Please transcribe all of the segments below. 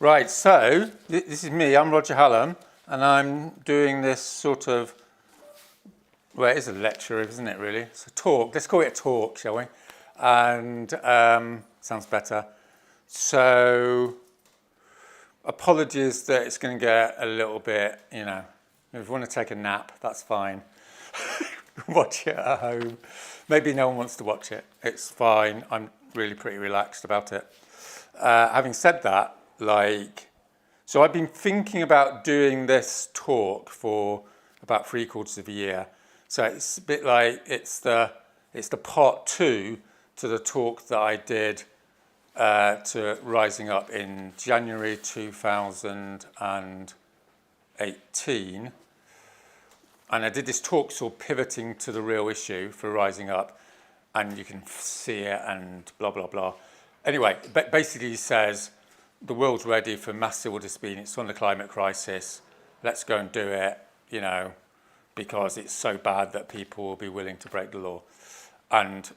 Right, so this is me, I'm Roger Hallam, and I'm doing this sort of, well, it is a lecture, isn't it, really? It's a talk. Let's call it a talk, shall we? And sounds better. So, apologies that it's going to get a little bit, you know, if you want to take a nap, that's fine. Watch it at home. Maybe no one wants to watch it. It's fine. I'm really pretty relaxed about it. Having said that, so I've been thinking about doing this talk for about 3/4 of a year. So it's a bit like it's the part 2 to the talk that I did to Rising Up in January 2018. And I did this talk called Pivoting to the Real Issue for Rising Up, and you can see it and blah, blah, blah. Anyway, basically says the world's ready for mass civil disobedience on the climate crisis. Let's go and do it, you know, because it's so bad that people will be willing to break the law. And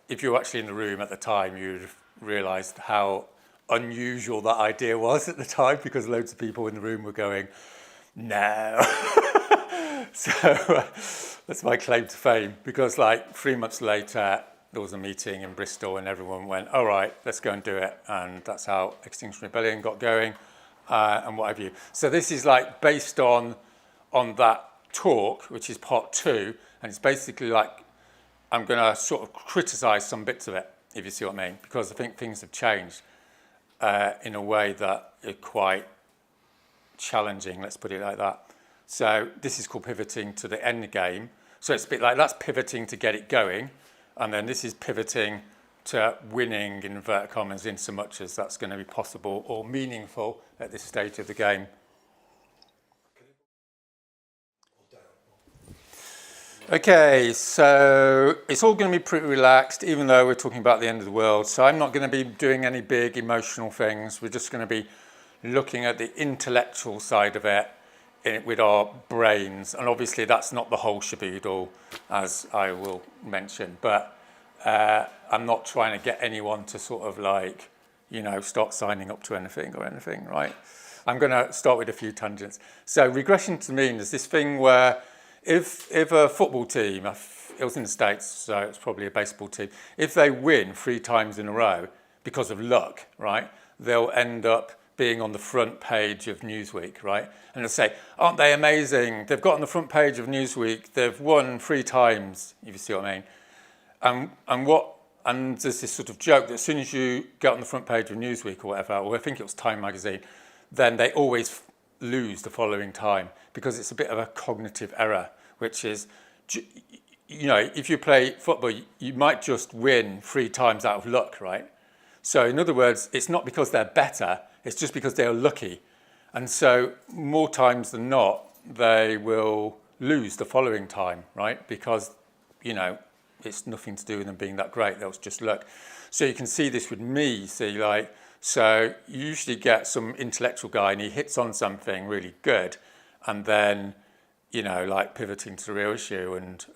if you were actually in the room at the time, you'd have realised how unusual that idea was at the time, because loads of people in the room were going, no. So that's my claim to fame, because 3 months later, there was a meeting in Bristol and everyone went, all right, let's go and do it. And that's how Extinction Rebellion got going and what have you. So this is based on that talk, which is part 2. And it's basically I'm going to sort of criticise some bits of it, if you see what I mean, because I think things have changed in a way that are quite challenging, let's put it like that. So this is called Pivoting to the Endgame. So it's a bit like that's pivoting to get it going. And then this is pivoting to winning, in inverted commas, in so much as that's going to be possible or meaningful at this stage of the game. Okay, so it's all going to be pretty relaxed, even though we're talking about the end of the world. So I'm not going to be doing any big emotional things. We're just going to be looking at the intellectual side of it with our brains. And obviously that's not the whole shaboodle, as I will mention. But I'm not trying to get anyone to sort of start signing up to anything, right? I'm going to start with a few tangents. So regression to mean is this thing where if a football team, it was in the States, so it's probably a baseball team, if they win 3 times in a row because of luck, right, they'll end up being on the front page of Newsweek, right? And they'll say, aren't they amazing? They've got on the front page of Newsweek, they've won 3 times, if you see what I mean. And there's this sort of joke that as soon as you get on the front page of Newsweek or whatever, or I think it was Time magazine, then they always lose the following time, because it's a bit of a cognitive error, which is, you know, if you play football, you might just win 3 times out of luck, right? So in other words, it's not because they're better, it's just because they're lucky. And so more times than not, they will lose the following time, right? Because, you know, it's nothing to do with them being that great, that was just luck. So you can see this with me, so you usually get some intellectual guy and he hits on something really good, and then, you know, pivoting to the real issue and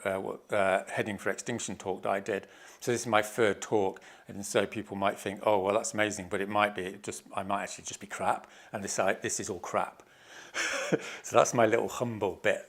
heading for extinction talk that I did. So this is my 3rd talk, and so people might think, oh, well, that's amazing, but it might be I might actually just be crap, and this is all crap. So that's my little humble bit.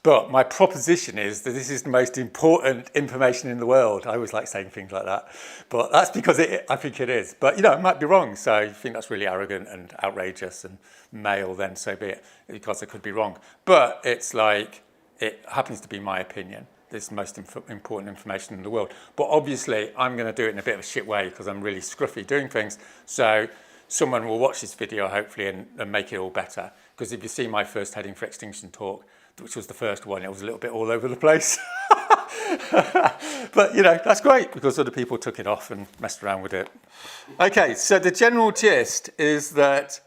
But my proposition is that this is the most important information in the world. I always like saying things like that, but that's because I think it is. But, you know, it might be wrong, so you think that's really arrogant and outrageous and male, then so be it, because I could be wrong. But it's it happens to be my opinion. This is the most important information in the world. But obviously, I'm going to do it in a bit of a shit way because I'm really scruffy doing things. So someone will watch this video, hopefully, and make it all better. Because if you see my first Heading for Extinction talk, which was the first one, it was a little bit all over the place. But, you know, that's great because other people took it off and messed around with it. Okay, so the general gist is that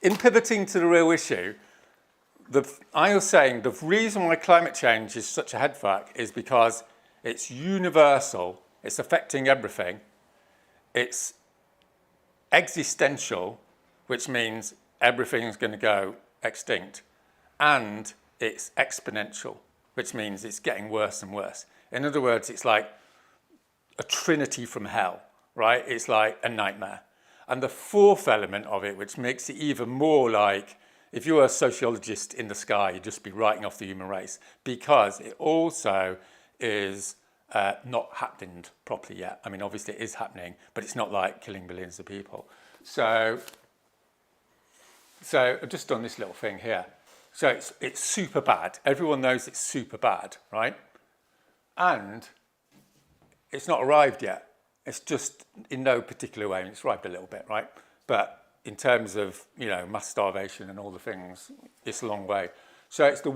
in pivoting to the real issue, I was saying the reason why climate change is such a headfuck is because it's universal, it's affecting everything, it's existential, which means everything is going to go extinct, and it's exponential, which means it's getting worse and worse. In other words, it's like a trinity from hell, right? It's like a nightmare. And the fourth element of it, which makes it even more like, if you were a sociologist in the sky, you'd just be writing off the human race, because it also is not happened properly yet. I mean, obviously it is happening, but it's not like killing millions of people. So I've just done this little thing here. So it's super bad. Everyone knows it's super bad, right? And it's not arrived yet. It's just in no particular way, and it's arrived a little bit, right? But in terms of, mass starvation and all the things, it's a long way. So it's the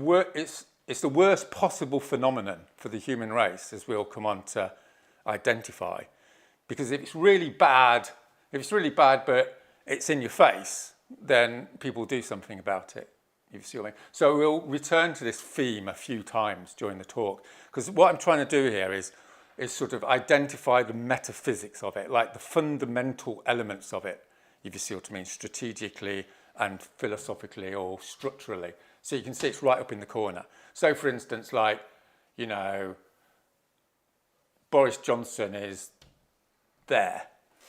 worst possible phenomenon for the human race, as we'll come on to identify. Because if it's really bad, but it's in your face, then people do something about it. You see what I mean? So we'll return to this theme a few times during the talk, because what I'm trying to do here is sort of identify the metaphysics of it, like the fundamental elements of it, if you see what I mean, strategically and philosophically or structurally. So you can see it's right up in the corner. So for instance, like, Boris Johnson is there.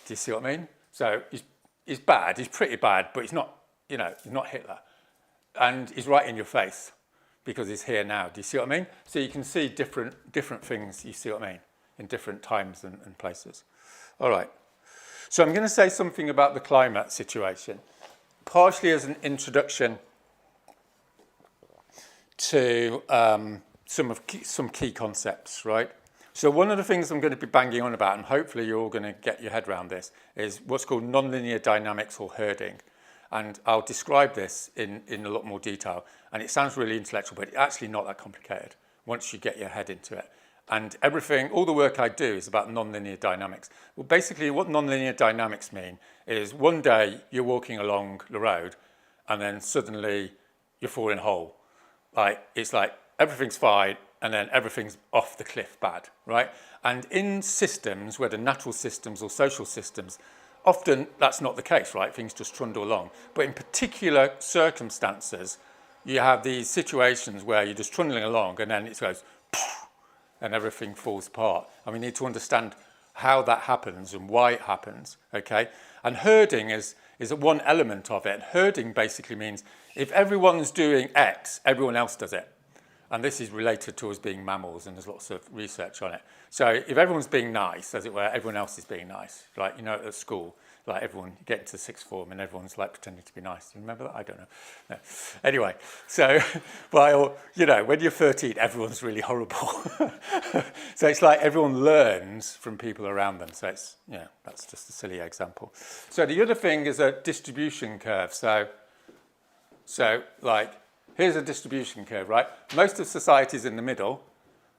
Do you see what I mean? So he's bad, he's pretty bad, but he's not, he's not Hitler. And he's right in your face because he's here now. Do you see what I mean? So you can see different things, you see what I mean, in different times and places. All right. So I'm going to say something about the climate situation, partially as an introduction to some key concepts, right? So one of the things I'm going to be banging on about, and hopefully you're all going to get your head around this, is what's called nonlinear dynamics or herding. And I'll describe this in a lot more detail. And it sounds really intellectual, but it's actually not that complicated once you get your head into it. And all the work I do is about nonlinear dynamics. Well, basically what nonlinear dynamics mean is one day you're walking along the road and then suddenly you fall in a hole. It's like everything's fine and then everything's off the cliff bad, right? And in systems, whether natural systems or social systems, often that's not the case, right? Things just trundle along. But in particular circumstances, you have these situations where you're just trundling along and then it goes and everything falls apart. And we need to understand how that happens and why it happens, okay? And herding is one element of it. Herding basically means if everyone's doing X, everyone else does it. And this is related to us being mammals, and there's lots of research on it. So if everyone's being nice, as it were, everyone else is being nice. Like, at school, like everyone, you get into sixth form and everyone's like pretending to be nice. Do you remember that? I don't know. No. Anyway, so while, when you're 13, everyone's really horrible. So it's like everyone learns from people around them. So it's, that's just a silly example. So the other thing is a distribution curve. So like, here's a distribution curve, right? Most of society is in the middle,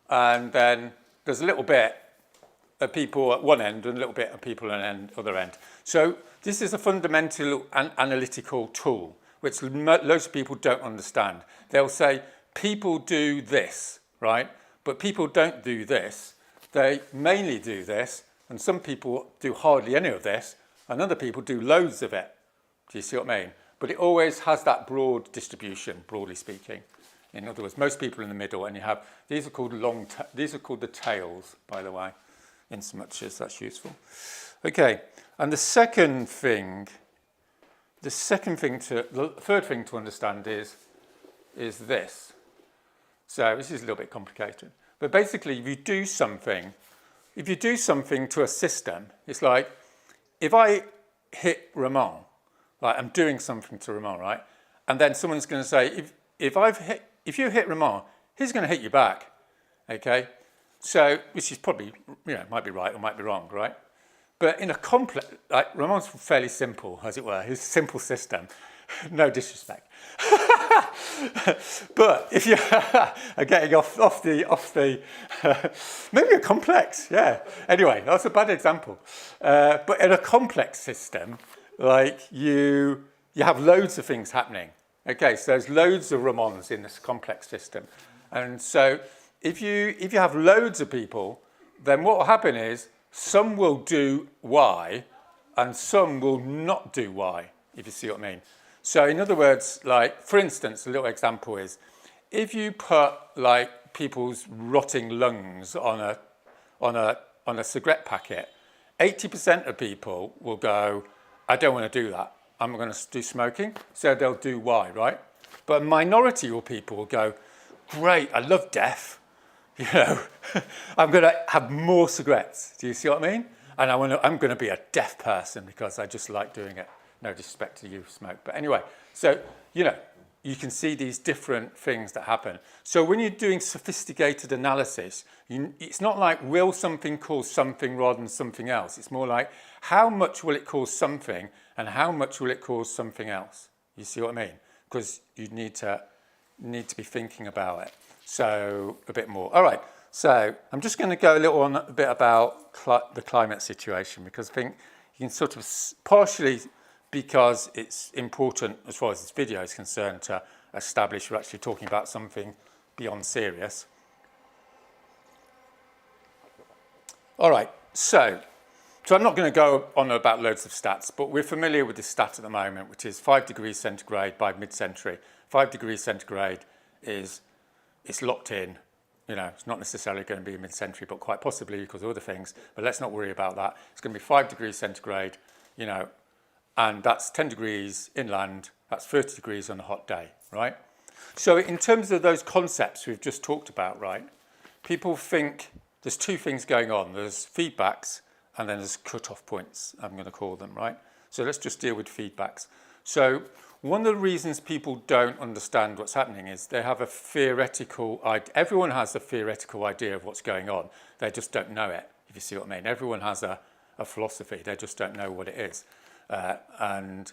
and then there's a little bit of people at one end and a little bit of people at the other end. So this is a fundamental analytical tool, which loads of people don't understand. They'll say, people do this, right? But people don't do this. They mainly do this, and some people do hardly any of this, and other people do loads of it. Do you see what I mean? But it always has that broad distribution, broadly speaking. In other words, most people in the middle, and you have, these are called the tails, by the way, in so much as that's useful. Okay, and the third thing to understand is this. So this is a little bit complicated. But basically, if you do something to a system, it's like, if I hit Ramon, like I'm doing something to Ramon, right? And then someone's going to say, if you hit Ramon, he's going to hit you back, okay? So, which is probably, might be right or might be wrong, right? But in a complex, like Ramon's fairly simple, as it were, his simple system, no disrespect. But if you are getting off the maybe a complex, yeah. Anyway, that's a bad example. But in a complex system, like you have loads of things happening. Okay, so there's loads of Ramons in this complex system. And so if you have loads of people, then what will happen is some will do Y and some will not do Y, if you see what I mean. So in other words, like, for instance, a little example is, if you put like people's rotting lungs on a cigarette packet, 80% of people will go, I don't want to do that. I'm going to do smoking. So they'll do Y, right? But a minority of people will go, great, I love death. You know, I'm going to have more cigarettes. Do you see what I mean? And I'm going to be a deaf person because I just like doing it. No disrespect to you who smoke. But anyway, so, you know, you can see these different things that happen. So when you're doing sophisticated analysis, it's not like will something cause something rather than something else. It's more like how much will it cause something and how much will it cause something else? You see what I mean? Because you need to be thinking about it. So a bit more. All right. So I'm just going to go a little on a bit about the climate situation because I think you can sort of partially because it's important as far as this video is concerned to establish we're actually talking about something beyond serious. All right. So I'm not going to go on about loads of stats, but we're familiar with this stat at the moment, which is 5 degrees centigrade by mid-century. 5 degrees centigrade is it's locked in. You know, it's not necessarily going to be mid-century, but quite possibly because of other things. But let's not worry about that. It's going to be 5 degrees centigrade, you know, and that's 10 degrees inland. That's 30 degrees on a hot day, right? So in terms of those concepts we've just talked about, right, people think there's two things going on. There's feedbacks and then there's cut-off points, I'm going to call them, right? So let's just deal with feedbacks. So one of the reasons people don't understand what's happening is they have a theoretical idea. Everyone has a theoretical idea of what's going on. They just don't know it, if you see what I mean. Everyone has a philosophy. They just don't know what it is. And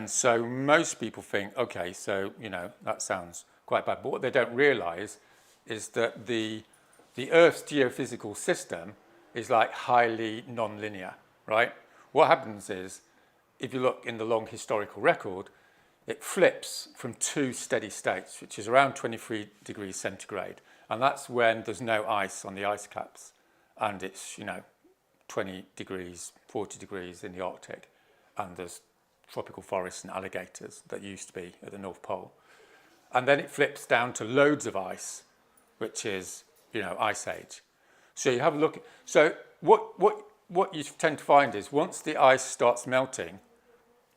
so most people think, okay, so, you know, that sounds quite bad. But what they don't realise is that the Earth's geophysical system is like highly non-linear, right? What happens is, if you look in the long historical record, it flips from two steady states, which is around 23 degrees centigrade. And that's when there's no ice on the ice caps. And it's, you know, 20 degrees, 40 degrees in the Arctic. And there's tropical forests and alligators that used to be at the North Pole. And then it flips down to loads of ice, which is, you know, Ice Age. So you have a look. So what you tend to find is once the ice starts melting,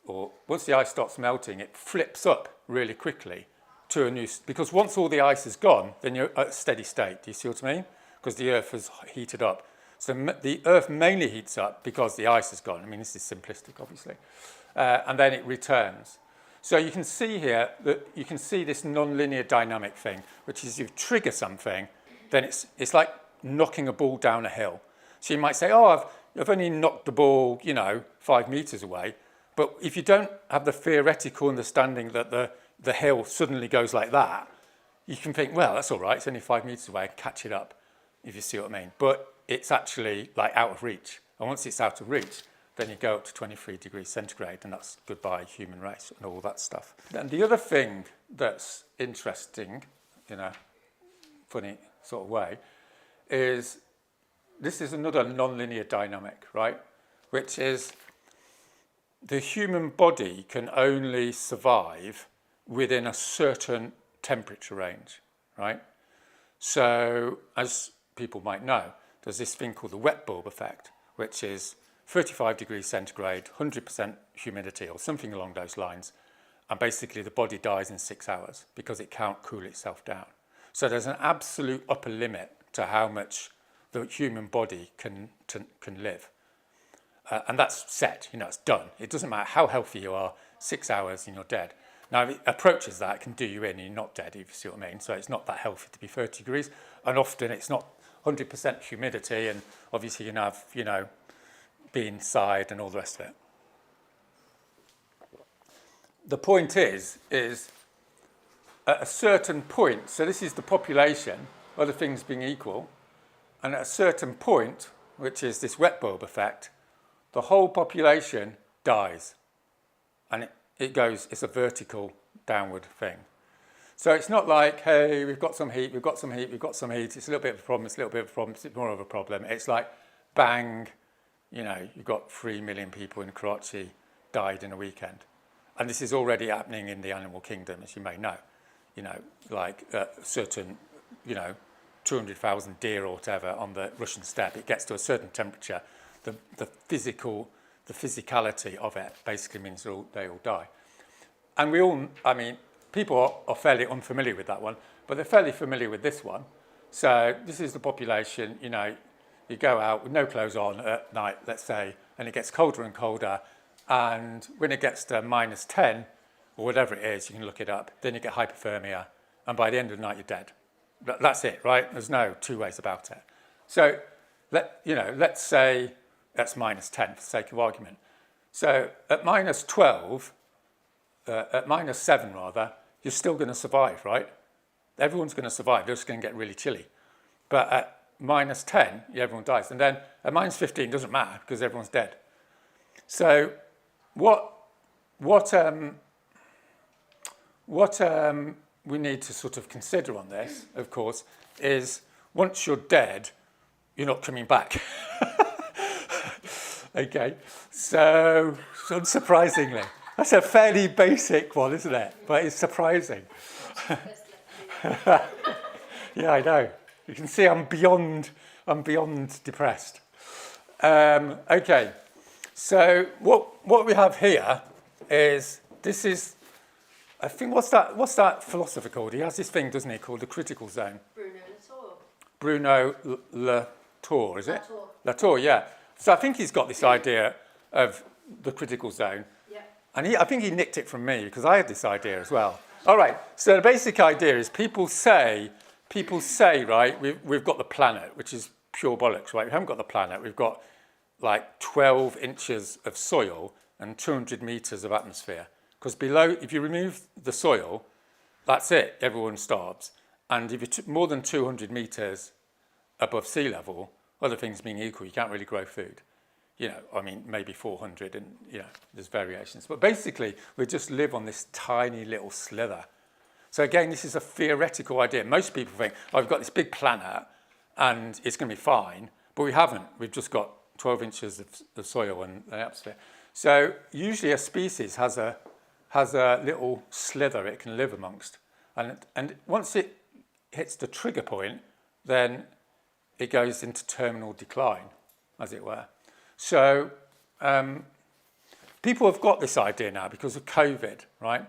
it flips up really quickly to a new, because once all the ice is gone, then you're at a steady state. Do you see what I mean? Because the Earth has heated up. So the Earth mainly heats up because the ice is gone. I mean, this is simplistic, obviously. And then it returns. So you can see here that you can see this non-linear dynamic thing, which is you trigger something, then it's like knocking a ball down a hill. So you might say, oh, I've only knocked the ball, you know, 5 meters away. But if you don't have the theoretical understanding that the hill suddenly goes like that, you can think, well, that's all right. It's only 5 meters away. I can catch it up, if you see what I mean. But it's actually like out of reach. And once it's out of reach, then you go up to 23 degrees centigrade, and that's goodbye human race and all that stuff. And the other thing that's interesting, in a funny sort of way, is this is another non-linear dynamic, right? Which is the human body can only survive within a certain temperature range, right? So, as people might know, there's this thing called the wet bulb effect, which is 35 degrees centigrade, 100% humidity or something along those lines, and basically the body dies in 6 hours because it can't cool itself down. So there's an absolute upper limit to how much the human body can live. And that's set, you know, it's done. It doesn't matter how healthy you are, 6 hours and you're dead. Now, if it approaches that, it can do you in and you're not dead, if you see what I mean. So it's not that healthy to be 30 degrees. And often it's not 100% humidity, and obviously you can have, you know, be inside and all the rest of it. The point is at a certain point, so this is the population, other things being equal, and at a certain point, which is this wet bulb effect, the whole population dies. And it goes, it's a vertical downward thing. So it's not like, hey, we've got some heat, it's a little bit of a problem, it's more of a problem. It's like, bang, you know, you've got 3 million people in Karachi died in a weekend. And this is already happening in the animal kingdom, as you may know. You know, like certain, you know, 200,000 deer or whatever on the Russian steppe, it gets to a certain temperature, the the physicality of it basically means they all die. And we all, I mean, people are fairly unfamiliar with that one, but they're fairly familiar with this one. So this is the population, you know, you go out with no clothes on at night, let's say, and it gets colder and colder. And when it gets to minus 10, or whatever it is, you can look it up, then you get hypothermia. And by the end of the night, you're dead. That's it, right? There's no two ways about it. So, let's say that's minus 10 for the sake of argument. So at minus 12, at minus 7 rather, you're still going to survive, right? Everyone's going to survive. They're just going to get really chilly. But at minus 10, everyone dies. And then at minus 15, it doesn't matter because everyone's dead. So what we need to sort of consider on this, of course, is once you're dead, you're not coming back. Okay, so unsurprisingly, that's a fairly basic one, isn't it? But it's surprising. Yeah, I know. You can see I'm beyond depressed. Okay, so what we have here is this is. I think what's that philosopher called? He has this thing, doesn't he, called the critical zone. Bruno Latour, is it? Latour, yeah. So I think he's got this idea of the critical zone. Yeah. And I think he nicked it from me because I had this idea as well. All right. So the basic idea is people say, right, we've got the planet, which is pure bollocks, right? We haven't got the planet. We've got like 12 inches of soil and 200 meters of atmosphere. Because below, if you remove the soil, that's it. Everyone starves. And if you're more than 200 meters above sea level, other things being equal, you can't really grow food. You know, I mean, maybe 400 and, you know, there's variations. But basically, we just live on this tiny little slither. So again, this is a theoretical idea. Most people think, oh, I've got this big planet and it's going to be fine. But we haven't. We've just got 12 inches of soil and the atmosphere. So usually a species has a little slither it can live amongst. And once it hits the trigger point, then it goes into terminal decline, as it were. So people have got this idea now because of COVID, right?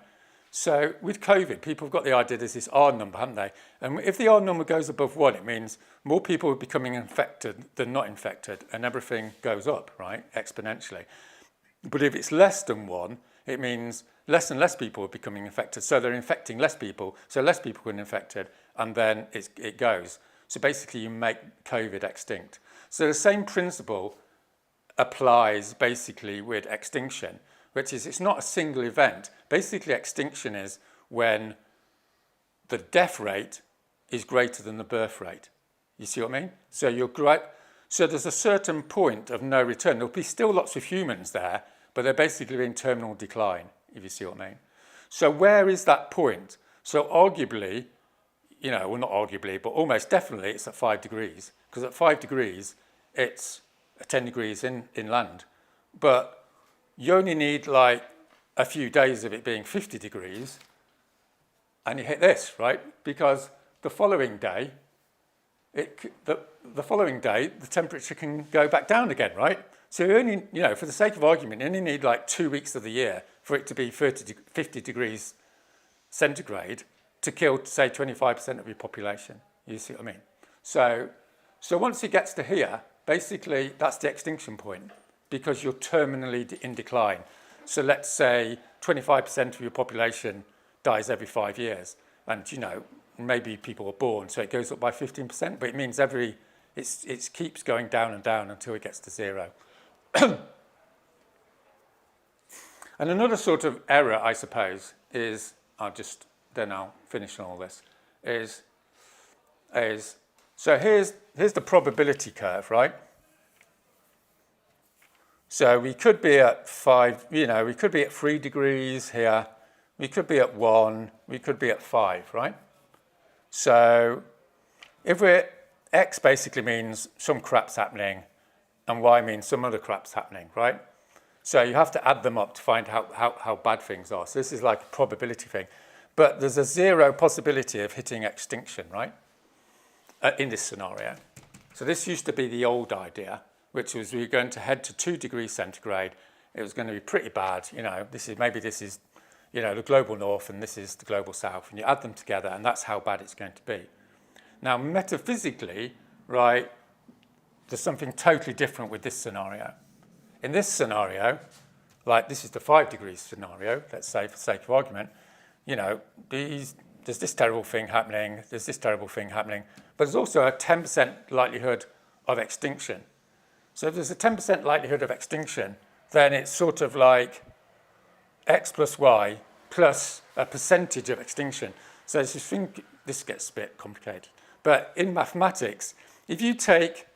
So with COVID, people have got the idea there's this R number, haven't they? And if the R number goes above 1, it means more people are becoming infected than not infected, and everything goes up, right, exponentially. But if it's less than 1, it means less and less people are becoming infected. So they're infecting less people, so less people are infected, and then it goes. So basically, you make COVID extinct. So the same principle applies basically with extinction, which is it's not a single event. Basically, extinction is when the death rate is greater than the birth rate. You see what I mean? So there's a certain point of no return. There'll be still lots of humans there, but they're basically in terminal decline, if you see what I mean. So where is that point? So arguably, you know, well, not arguably, but almost definitely it's at 5 degrees. Because at 5 degrees, it's 10 degrees inland. But you only need like a few days of it being 50 degrees, and you hit this, right? Because the following day, the temperature can go back down again, right? So you only, you know, for the sake of argument, you only need like 2 weeks of the year for it to be 50 degrees centigrade to kill, say, 25% of your population. You see what I mean? So once it gets to here, basically that's the extinction point because you're terminally in decline. So let's say 25% of your population dies every 5 years. And, you know, maybe people are born, so it goes up by 15%, but it means it keeps going down and down until it gets to 0. And another sort of error, I suppose, is, I'll finish on all this, is so here's the probability curve, right? So we could be at 5, you know, we could be at 3 degrees here, we could be at 1, we could be at 5, right? So if X basically means some crap's happening and Y means some other crap's happening, right? So you have to add them up to find how bad things are. So this is like a probability thing. But there's a 0 possibility of hitting extinction, right? In this scenario. So this used to be the old idea, which was we were going to head to 2 degrees centigrade it was going to be pretty bad. This is the global north and this is the global south, and you add them together and that's how bad it's going to be. Now, metaphysically, right, there's something totally different with this scenario. In this scenario, like this is the 5 degrees scenario, let's say for sake of argument, there's this terrible thing happening, there's this terrible thing happening, but there's also a 10% likelihood of extinction. So if there's a 10% likelihood of extinction, then it's sort of like x plus y plus a percentage of extinction. So if you think, this gets a bit complicated, but in mathematics, if you take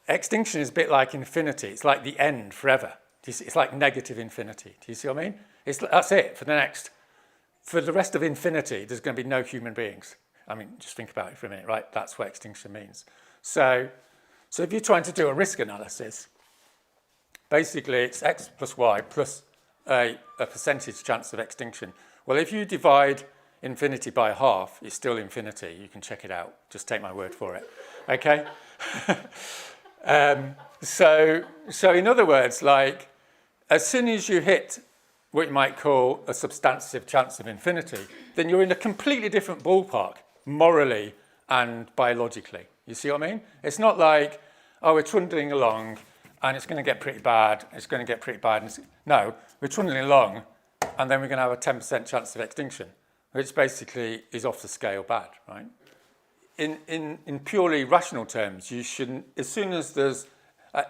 extinction is a bit like infinity, it's like the end forever. It's like negative infinity. Do you see what I mean? That's it for the rest of infinity, there's going to be no human beings. I mean, just think about it for a minute, right? That's what extinction means. So if you're trying to do a risk analysis, basically it's x plus y plus a percentage chance of extinction. Well, if you divide infinity by half, it's still infinity. You can check it out. Just take my word for it. Okay? So in other words, like, as soon as you hit what you might call a substantive chance of infinity, then you're in a completely different ballpark, morally and biologically. You see what I mean? It's not like, we're trundling along and it's going to get pretty bad, No, we're trundling along and then we're going to have a 10% chance of extinction, which basically is off the scale bad, right? In purely rational terms, you shouldn't, as soon as there's a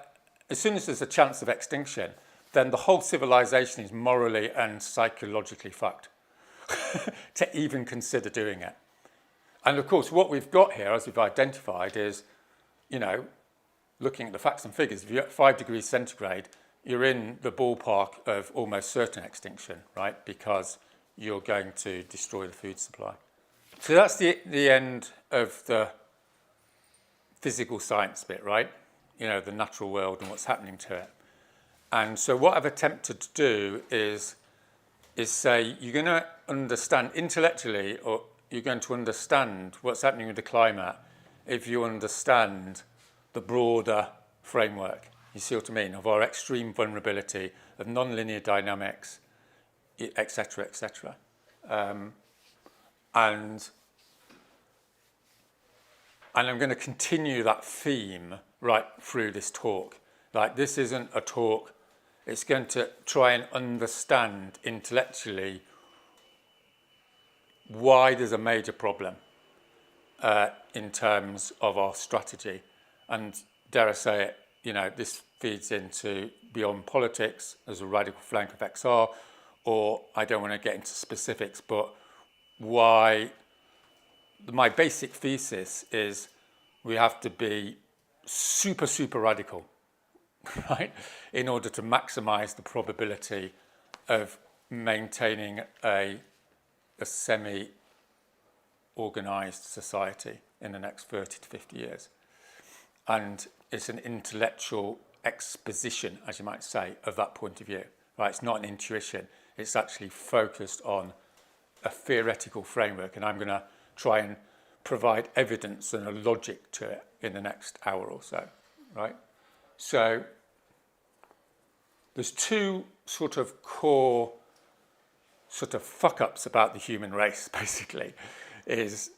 chance of extinction, then the whole civilization is morally and psychologically fucked to even consider doing it. And of course, what we've got here, as we've identified, is, looking at the facts and figures, if you're at 5 degrees centigrade, you're in the ballpark of almost certain extinction, right? Because you're going to destroy the food supply. So that's the end of the physical science bit, right? The natural world and what's happening to it. And so what I've attempted to do is say you're going to understand intellectually, or you're going to understand what's happening with the climate if you understand the broader framework. You see what I mean? Of our extreme vulnerability, of nonlinear dynamics, etc., etc. And I'm going to continue that theme right through this talk. Like, this isn't a talk, it's going to try and understand intellectually why there's a major problem in terms of our strategy. And dare I say it, this feeds into beyond politics as a radical flank of XR, or I don't want to get into specifics, but why my basic thesis is we have to be super, super radical, right, in order to maximize the probability of maintaining a semi-organized society in the next 30 to 50 years. And it's an intellectual exposition, as you might say, of that point of view, right? It's not an intuition. It's actually focused on a theoretical framework, and I'm going to try and provide evidence and a logic to it in the next hour or so, right? So there's two sort of core sort of fuck-ups about the human race, basically, is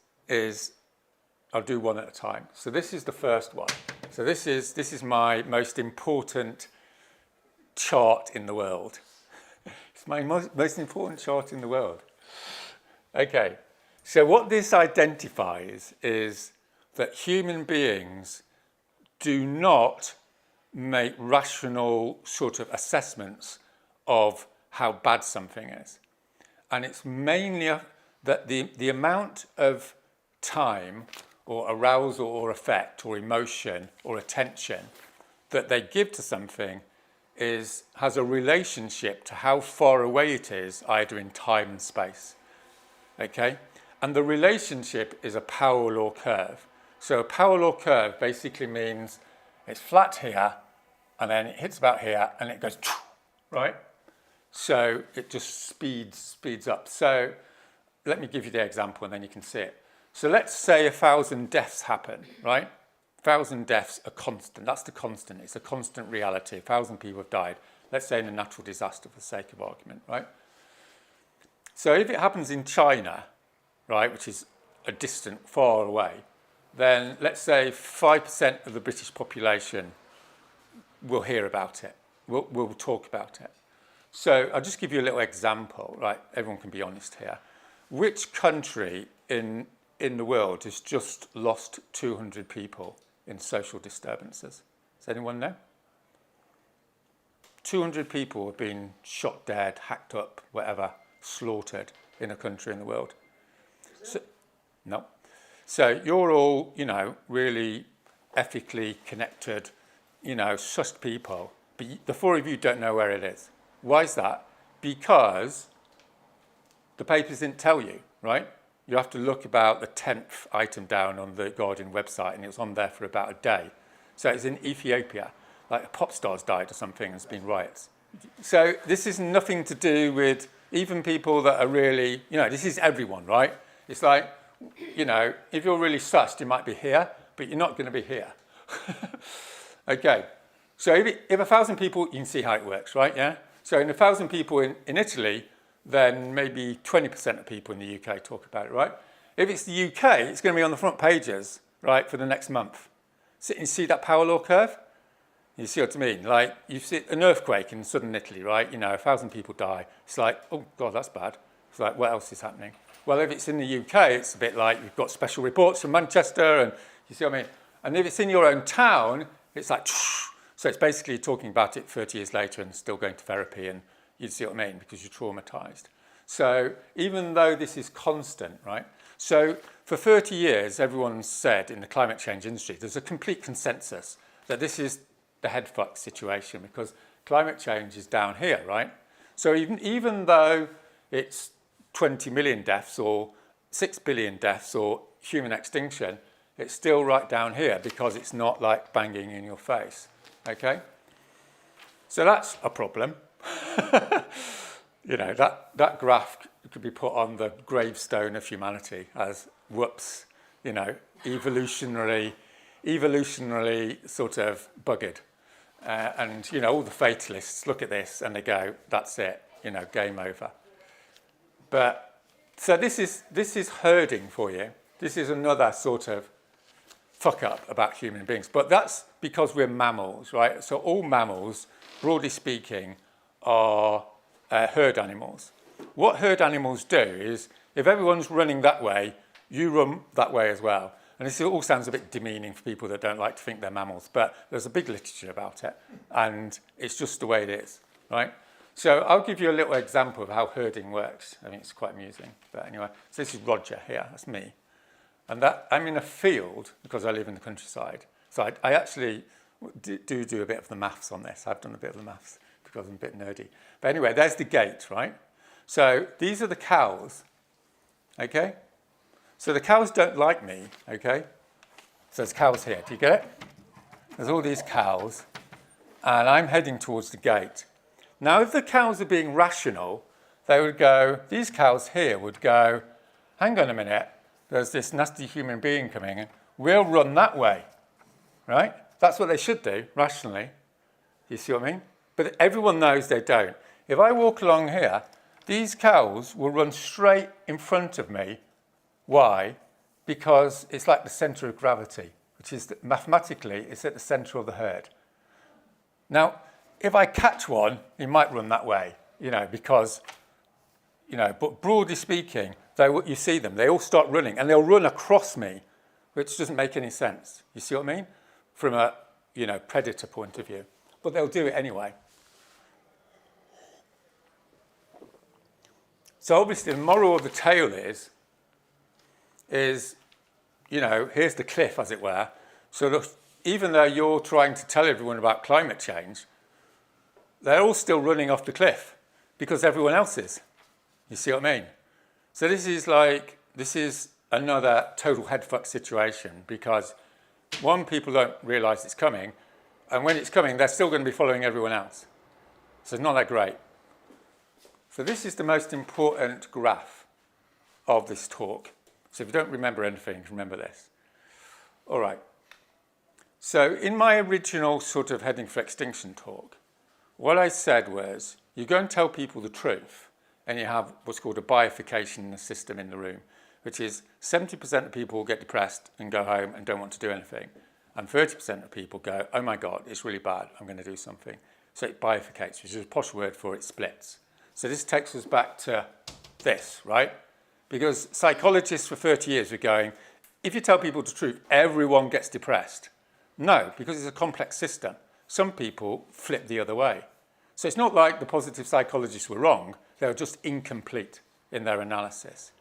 I'll do one at a time. So this is the first one. So this is my most important chart in the world. It's my most important chart in the world. Okay, so what this identifies is that human beings do not make rational sort of assessments of how bad something is. And it's mainly that the amount of time or arousal or effect or emotion or attention that they give to something has a relationship to how far away it is, either in time and space. Okay? And the relationship is a power law curve. So a power law curve basically means it's flat here, and then it hits about here, and it goes, right? So it just speeds up. So let me give you the example, and then you can see it. So let's say 1,000 deaths happen, right? 1,000 deaths are constant. That's the constant. It's a constant reality. 1,000 people have died. let's say in a natural disaster for the sake of argument, right? So if it happens in China, right, which is a distant, far away, then let's say 5% of the British population will hear about it, will talk about it. So I'll just give you a little example, right? Everyone can be honest here. Which country in the world has just lost 200 people in social disturbances? Does anyone know? 200 people have been shot dead, hacked up, whatever, slaughtered in a country in the world. So, no. So you're all, really ethically connected, sus people, but the four of you don't know where it is. Why is that? Because the papers didn't tell you, right? You have to look about the 10th item down on the Guardian website, and it was on there for about a day. So it's in Ethiopia, like a pop star's died or something, and there's been riots. So this is nothing to do with even people that are really, this is everyone, right? It's like, if you're really sussed, you might be here, but you're not going to be here. Okay, so if 1,000 people, you can see how it works, right? Yeah. So in 1,000 people in Italy, then maybe 20% of people in the UK talk about it, right? If it's the UK, it's going to be on the front pages, right, for the next month. So you see that power law curve? You see what I mean? Like, you see an earthquake in southern Italy, right? 1,000 people die. It's like, oh, God, that's bad. It's like, what else is happening? Well, if it's in the UK, it's a bit like you've got special reports from Manchester, and you see what I mean? And if it's in your own town, it's like, so it's basically talking about it 30 years later and still going to therapy, and you see what I mean, because you're traumatized. So even though this is constant, right? So for 30 years, everyone's said in the climate change industry, there's a complete consensus that this is the head fuck situation because climate change is down here, right? So even though it's 20 million deaths or 6 billion deaths or human extinction, it's still right down here because it's not like banging in your face, okay? So that's a problem. That graph could be put on the gravestone of humanity as whoops, evolutionarily sort of buggered. And all the fatalists look at this and they go, that's it, game over. But so this is herding for you. This is another sort of fuck up about human beings. But that's because we're mammals, right? So all mammals, broadly speaking, are herd animals. What herd animals do is, if everyone's running that way, you run that way as well. And this all sounds a bit demeaning for people that don't like to think they're mammals, but there's a big literature about it, and it's just the way it is, right? So I'll give you a little example of how herding works. I think it's quite amusing. But anyway, so this is Roger here, that's me. And I'm in a field because I live in the countryside. So I actually do a bit of the maths on this. I've done a bit of the maths because I'm a bit nerdy. But anyway, there's the gate, right? So these are the cows, okay? So the cows don't like me, okay? So there's cows here, do you get it? There's all these cows, and I'm heading towards the gate. Now, if the cows are being rational, they would go, these cows here would go, hang on a minute, there's this nasty human being coming in, we'll run that way, right? That's what they should do, rationally. You see what I mean? But everyone knows they don't. If I walk along here, these cows will run straight in front of me. Why? Because it's like the centre of gravity, which is mathematically, it's at the centre of the herd. Now, if I catch one, he might run that way, because, but broadly speaking, you see them, they all start running, and they'll run across me, which doesn't make any sense. You see what I mean? From a, predator point of view. But they'll do it anyway. So obviously the moral of the tale is, here's the cliff, as it were. So that even though you're trying to tell everyone about climate change, they're all still running off the cliff because everyone else is. You see what I mean? So this is another total headfuck situation because, one, people don't realise it's coming, and when it's coming, they're still going to be following everyone else. So it's not that great. So this is the most important graph of this talk. So if you don't remember anything, remember this. All right. So in my original sort of heading for extinction talk, What I said was, you go and tell people the truth, and you have what's called a bifurcation system in the room, which is 70% of people get depressed and go home and don't want to do anything. And 30% of people go, oh my God, it's really bad, I'm going to do something. So it bifurcates, which is a posh word for it splits. So this takes us back to this, right? Because psychologists for 30 years were going, if you tell people the truth, everyone gets depressed. No, because it's a complex system. Some people flip the other way. So it's not like the positive psychologists were wrong, they were just incomplete in their analysis.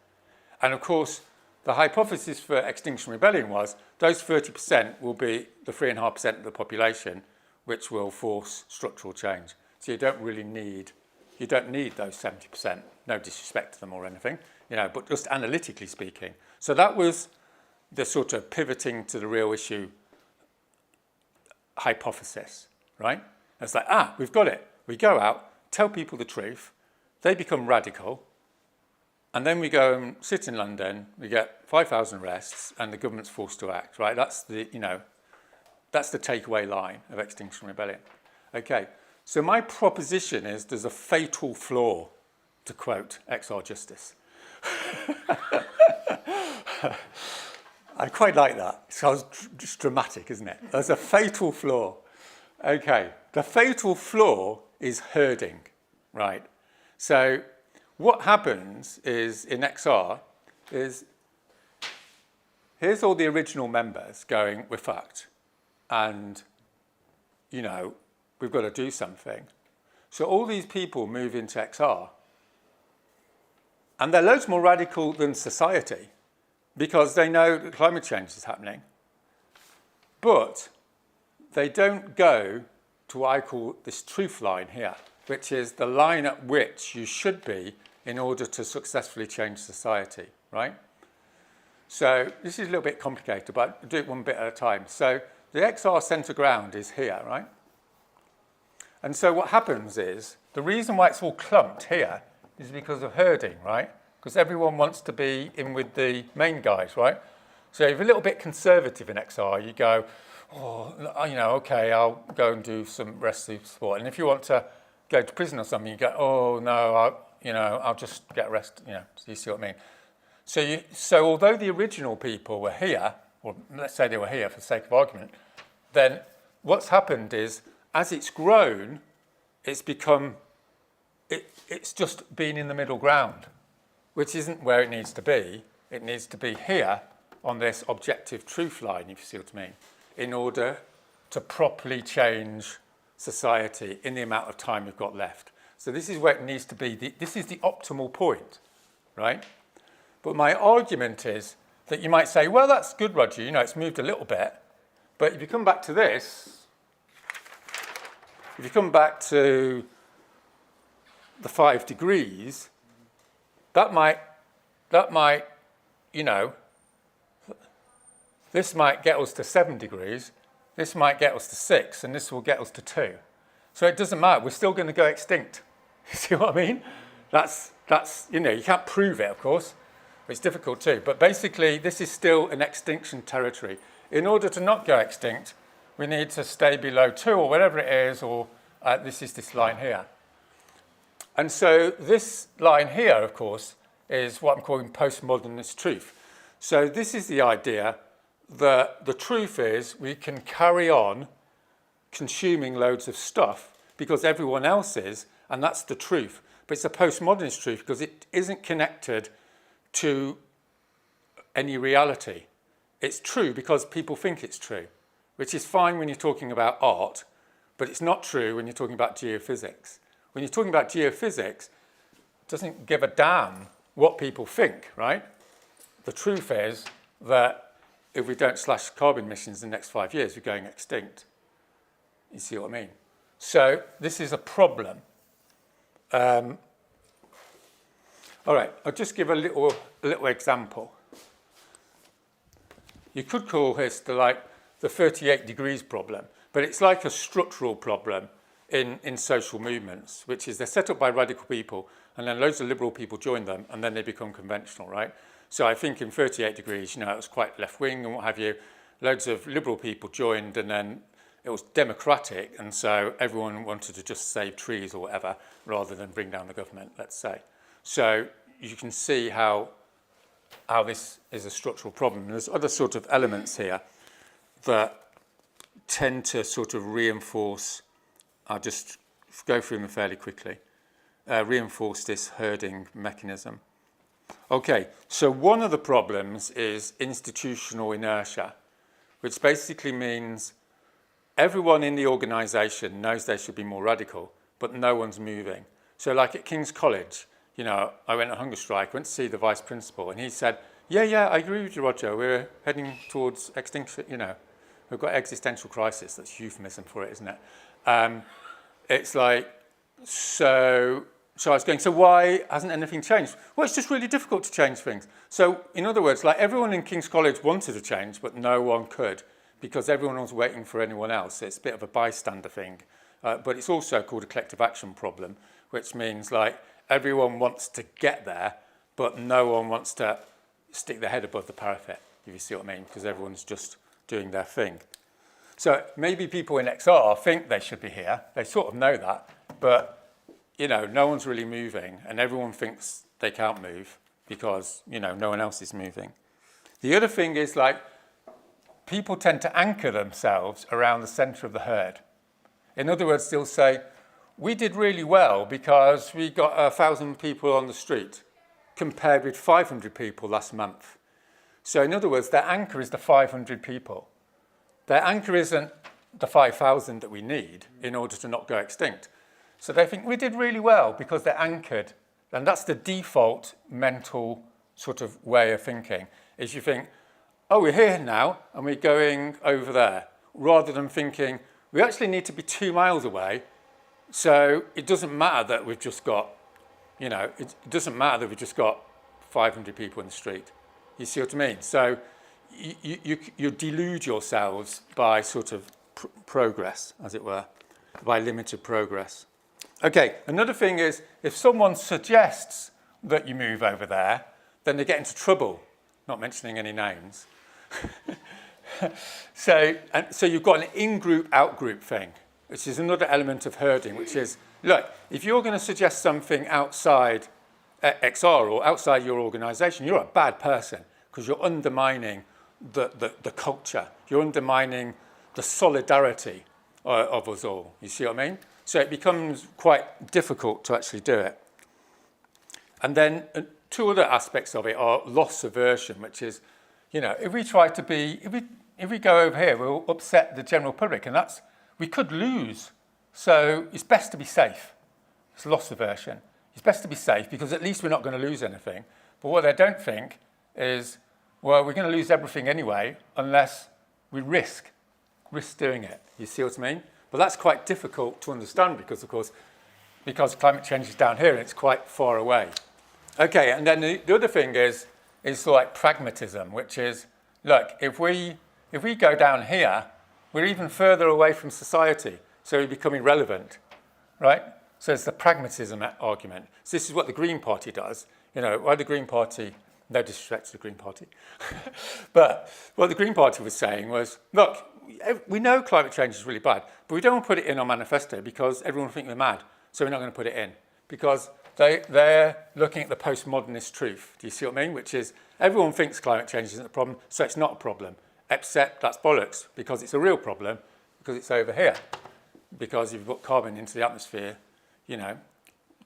And of course, the hypothesis for Extinction Rebellion was those 30% will be the 3.5% of the population which will force structural change. So you don't need those 70%, no disrespect to them or anything, but just analytically speaking. So that was the sort of pivoting to the real issue hypothesis, right? It's like, we've got it. We go out, tell people the truth, they become radical, and then we go and sit in London, we get 5,000 arrests, and the government's forced to act, right? That's the takeaway line of Extinction Rebellion. Okay, so my proposition is there's a fatal flaw, to quote XR Justice. I quite like that. It sounds just dramatic, isn't it? There's a fatal flaw. Okay, the fatal flaw is herding, right? So what happens is in XR is here's all the original members going, we're fucked. And, we've got to do something. So all these people move into XR. And they're loads more radical than society because they know that climate change is happening. But they don't go to what I call this truth line here, which is the line at which you should be in order to successfully change society, right? So this is a little bit complicated, but I'll do it one bit at a time. So the XR centre ground is here, right? And so what happens is, the reason why it's all clumped here is because of herding, right? Because everyone wants to be in with the main guys, right? So if you're a little bit conservative in XR, you go, okay, I'll go and do some rescue sport. And if you want to go to prison or something, you go, oh no, I'll just get arrested. You see what I mean? So although the original people were here, or let's say they were here for the sake of argument, then what's happened is, as it's grown, it's just been in the middle ground, which isn't where it needs to be. It needs to be here on this objective truth line, if you see what I mean, in order to properly change society in the amount of time we've got left. So this is where it needs to be. This is the optimal point, right? But my argument is that you might say, well, that's good, Roger, it's moved a little bit. But if you come back to this, if you come back to the 5 degrees, that might, this might get us to 7 degrees, this might get us to 6, and this will get us to 2. So it doesn't matter, we're still going to go extinct. You see what I mean? That's you can't prove it, of course. It's difficult too. But basically, this is still an extinction territory. In order to not go extinct, we need to stay below 2 or whatever it is, or this is this line here. And so this line here, of course, is what I'm calling postmodernist truth. So this is the idea that the truth is we can carry on consuming loads of stuff because everyone else is, and that's the truth. But it's a postmodernist truth because it isn't connected to any reality. It's true because people think it's true, which is fine when you're talking about art, but it's not true when you're talking about geophysics. When you're talking about geophysics, it doesn't give a damn what people think, right? The truth is that if we don't slash carbon emissions in the next 5 years, we're going extinct. You see what I mean? So this is a problem. All right, I'll just give a little example. You could call this the 38 degrees problem, but it's like a structural problem in social movements, which is they're set up by radical people, and then loads of liberal people join them, and then they become conventional, right? So I think in 38 degrees, it was quite left-wing and what have you. Loads of liberal people joined, and then it was democratic, and so everyone wanted to just save trees or whatever, rather than bring down the government, let's say. So you can see how this is a structural problem. There's other sort of elements here that tend to sort of reinforce, I'll just go through them fairly quickly, reinforce this herding mechanism. Okay, so one of the problems is institutional inertia, which basically means everyone in the organisation knows they should be more radical, but no one's moving. So like at King's College, you know, I went on hunger strike, went to see the vice principal, and he said, yeah, I agree with you, Roger, we're heading towards extinction, you know, we've got existential crisis. That's euphemism for it, isn't it? It's like, so I was going, so why hasn't anything changed? Well, it's just really difficult to change things. So in other words, like everyone in King's College wanted to change, but no one could because everyone was waiting for anyone else. It's a bit of a bystander thing. But it's also called a collective action problem, which means like everyone wants to get there, but no one wants to stick their head above the parapet, if you see what I mean, because everyone's just doing their thing. So maybe people in XR think they should be here. They sort of know that, but you know, no one's really moving, and everyone thinks they can't move because, you know, no one else is moving. The other thing is like people tend to anchor themselves around the center of the herd. In other words, they'll say, we did really well because we got 1,000 people on the street compared with 500 people last month. So in other words, their anchor is the 500 people. Their anchor isn't the 5,000 that we need in order to not go extinct. So they think we did really well because they're anchored. And that's the default mental sort of way of thinking, is you think, oh, we're here now and we're going over there, rather than thinking, we actually need to be 2 miles away. So it doesn't matter that we've just got, you know, it doesn't matter that we've just got 500 people in the street. You see what I mean? So you delude yourselves by sort of progress, as it were, by limited progress. Okay, another thing is if someone suggests that you move over there, then they get into trouble, not mentioning any names. So you've got an in-group, out-group thing, which is another element of herding, which is, look, if you're going to suggest something outside XR or outside your organisation, you're a bad person because you're undermining the culture. You're undermining the solidarity of us all. You see what I mean? So it becomes quite difficult to actually do it. And then two other aspects of it are loss aversion, which is, you know, if we try to be, if we go over here, we'll upset the general public, and we could lose. So it's best to be safe. It's loss aversion. It's best to be safe because at least we're not going to lose anything. But what they don't think is, well, we're going to lose everything anyway unless we risk doing it. You see what I mean? But that's quite difficult to understand because, of course, because climate change is down here and it's quite far away. Okay, and then the other thing is like pragmatism, which is, look, if we go down here, we're even further away from society, so we become irrelevant, right? So it's the pragmatism argument. So this is what the Green Party does. You know, why the Green Party, no disrespect to the Green Party, but what the Green Party was saying was, look, we know climate change is really bad, but we don't want to put it in our manifesto because everyone will think we're mad, so we're not going to put it in. Because they're looking at the postmodernist truth, do you see what I mean? Which is, everyone thinks climate change isn't a problem, so it's not a problem, except that's bollocks, because it's a real problem, because it's over here. Because if you put carbon into the atmosphere, you know,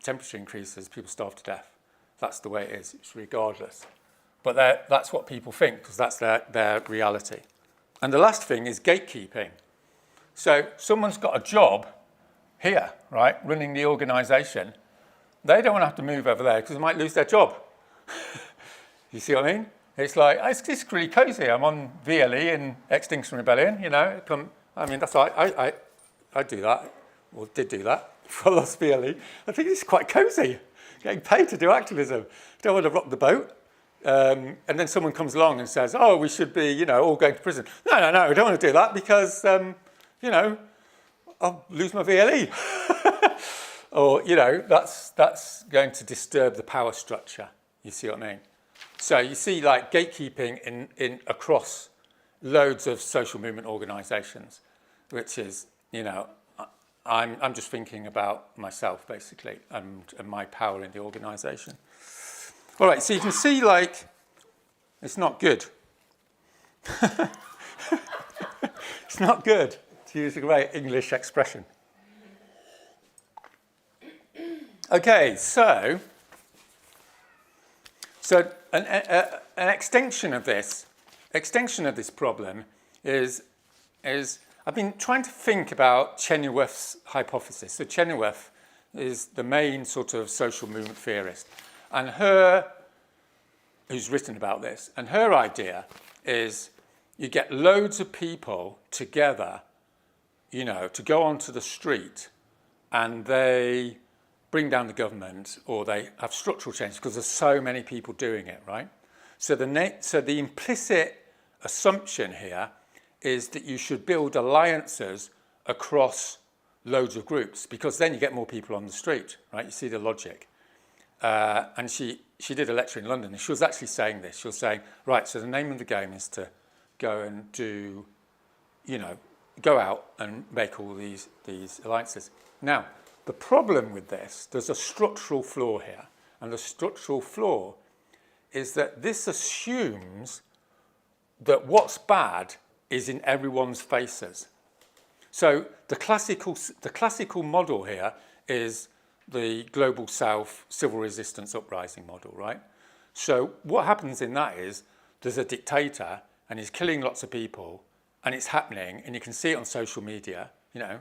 temperature increases, people starve to death. That's the way it is, it's regardless. But that's what people think, because that's their reality. And the last thing is gatekeeping. So someone's got a job here, right, running the organisation. They don't want to have to move over there because they might lose their job. You see what I mean? It's like, it's really cosy. I'm on VLE in Extinction Rebellion, you know. I mean, that's I do that, or did do that for lost VLE. I think it's quite cosy, getting paid to do activism. Don't want to rock the boat. And then someone comes along and says, oh, we should be, you know, all going to prison. No, I don't want to do that because, you know, I'll lose my VLE. Or, you know, that's going to disturb the power structure. You see what I mean? So you see, like, gatekeeping in across loads of social movement organisations. which is, I'm just thinking about myself, basically, and my power in the organisation. All right, so you can see, it's not good. It's not good, to use a great English expression. Okay, so an extension of this problem is I've been trying to think about Chenoweth's hypothesis. So Chenoweth is the main sort of social movement theorist, and who's written about this, and her idea is you get loads of people together, to go onto the street, and they bring down the government, or they have structural change because there's so many people doing it, right? So the implicit assumption here is that you should build alliances across loads of groups, because then you get more people on the street, right? You see the logic. And she did a lecture in London, and she was actually saying this. She was saying, right, so the name of the game is to go and do, go out and make all these alliances. Now, the problem with this, there's a structural flaw here. And the structural flaw is that this assumes that what's bad is in everyone's faces. So the classical model here is the Global South civil resistance uprising model, right? So what happens in that is there's a dictator and he's killing lots of people, and it's happening, and you can see it on social media, a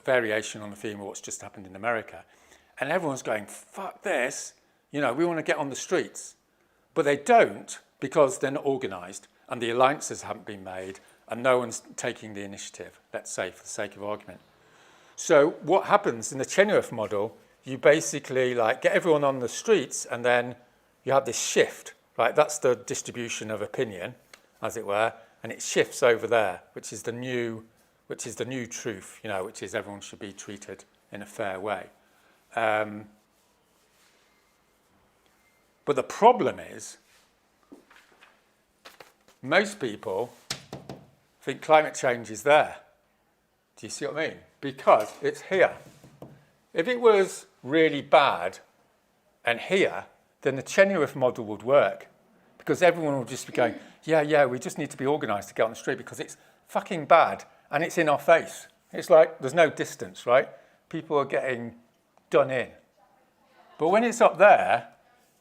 variation on the theme of what's just happened in America. And everyone's going, fuck this, we want to get on the streets. But they don't, because they're not organised, and the alliances haven't been made, and no one's taking the initiative, let's say, for the sake of argument. So what happens in the Chenoweth model, you basically get everyone on the streets, and then you have this shift, right? That's the distribution of opinion, as it were, and it shifts over there, which is the new truth, which is everyone should be treated in a fair way. But the problem is, most people think climate change is there. Do you see what I mean? Because it's here. If it was really bad and here, then the Chenoweth model would work, because everyone would just be going, yeah, we just need to be organised to get on the street because it's fucking bad and it's in our face. It's like there's no distance, right? People are getting done in. But when it's up there,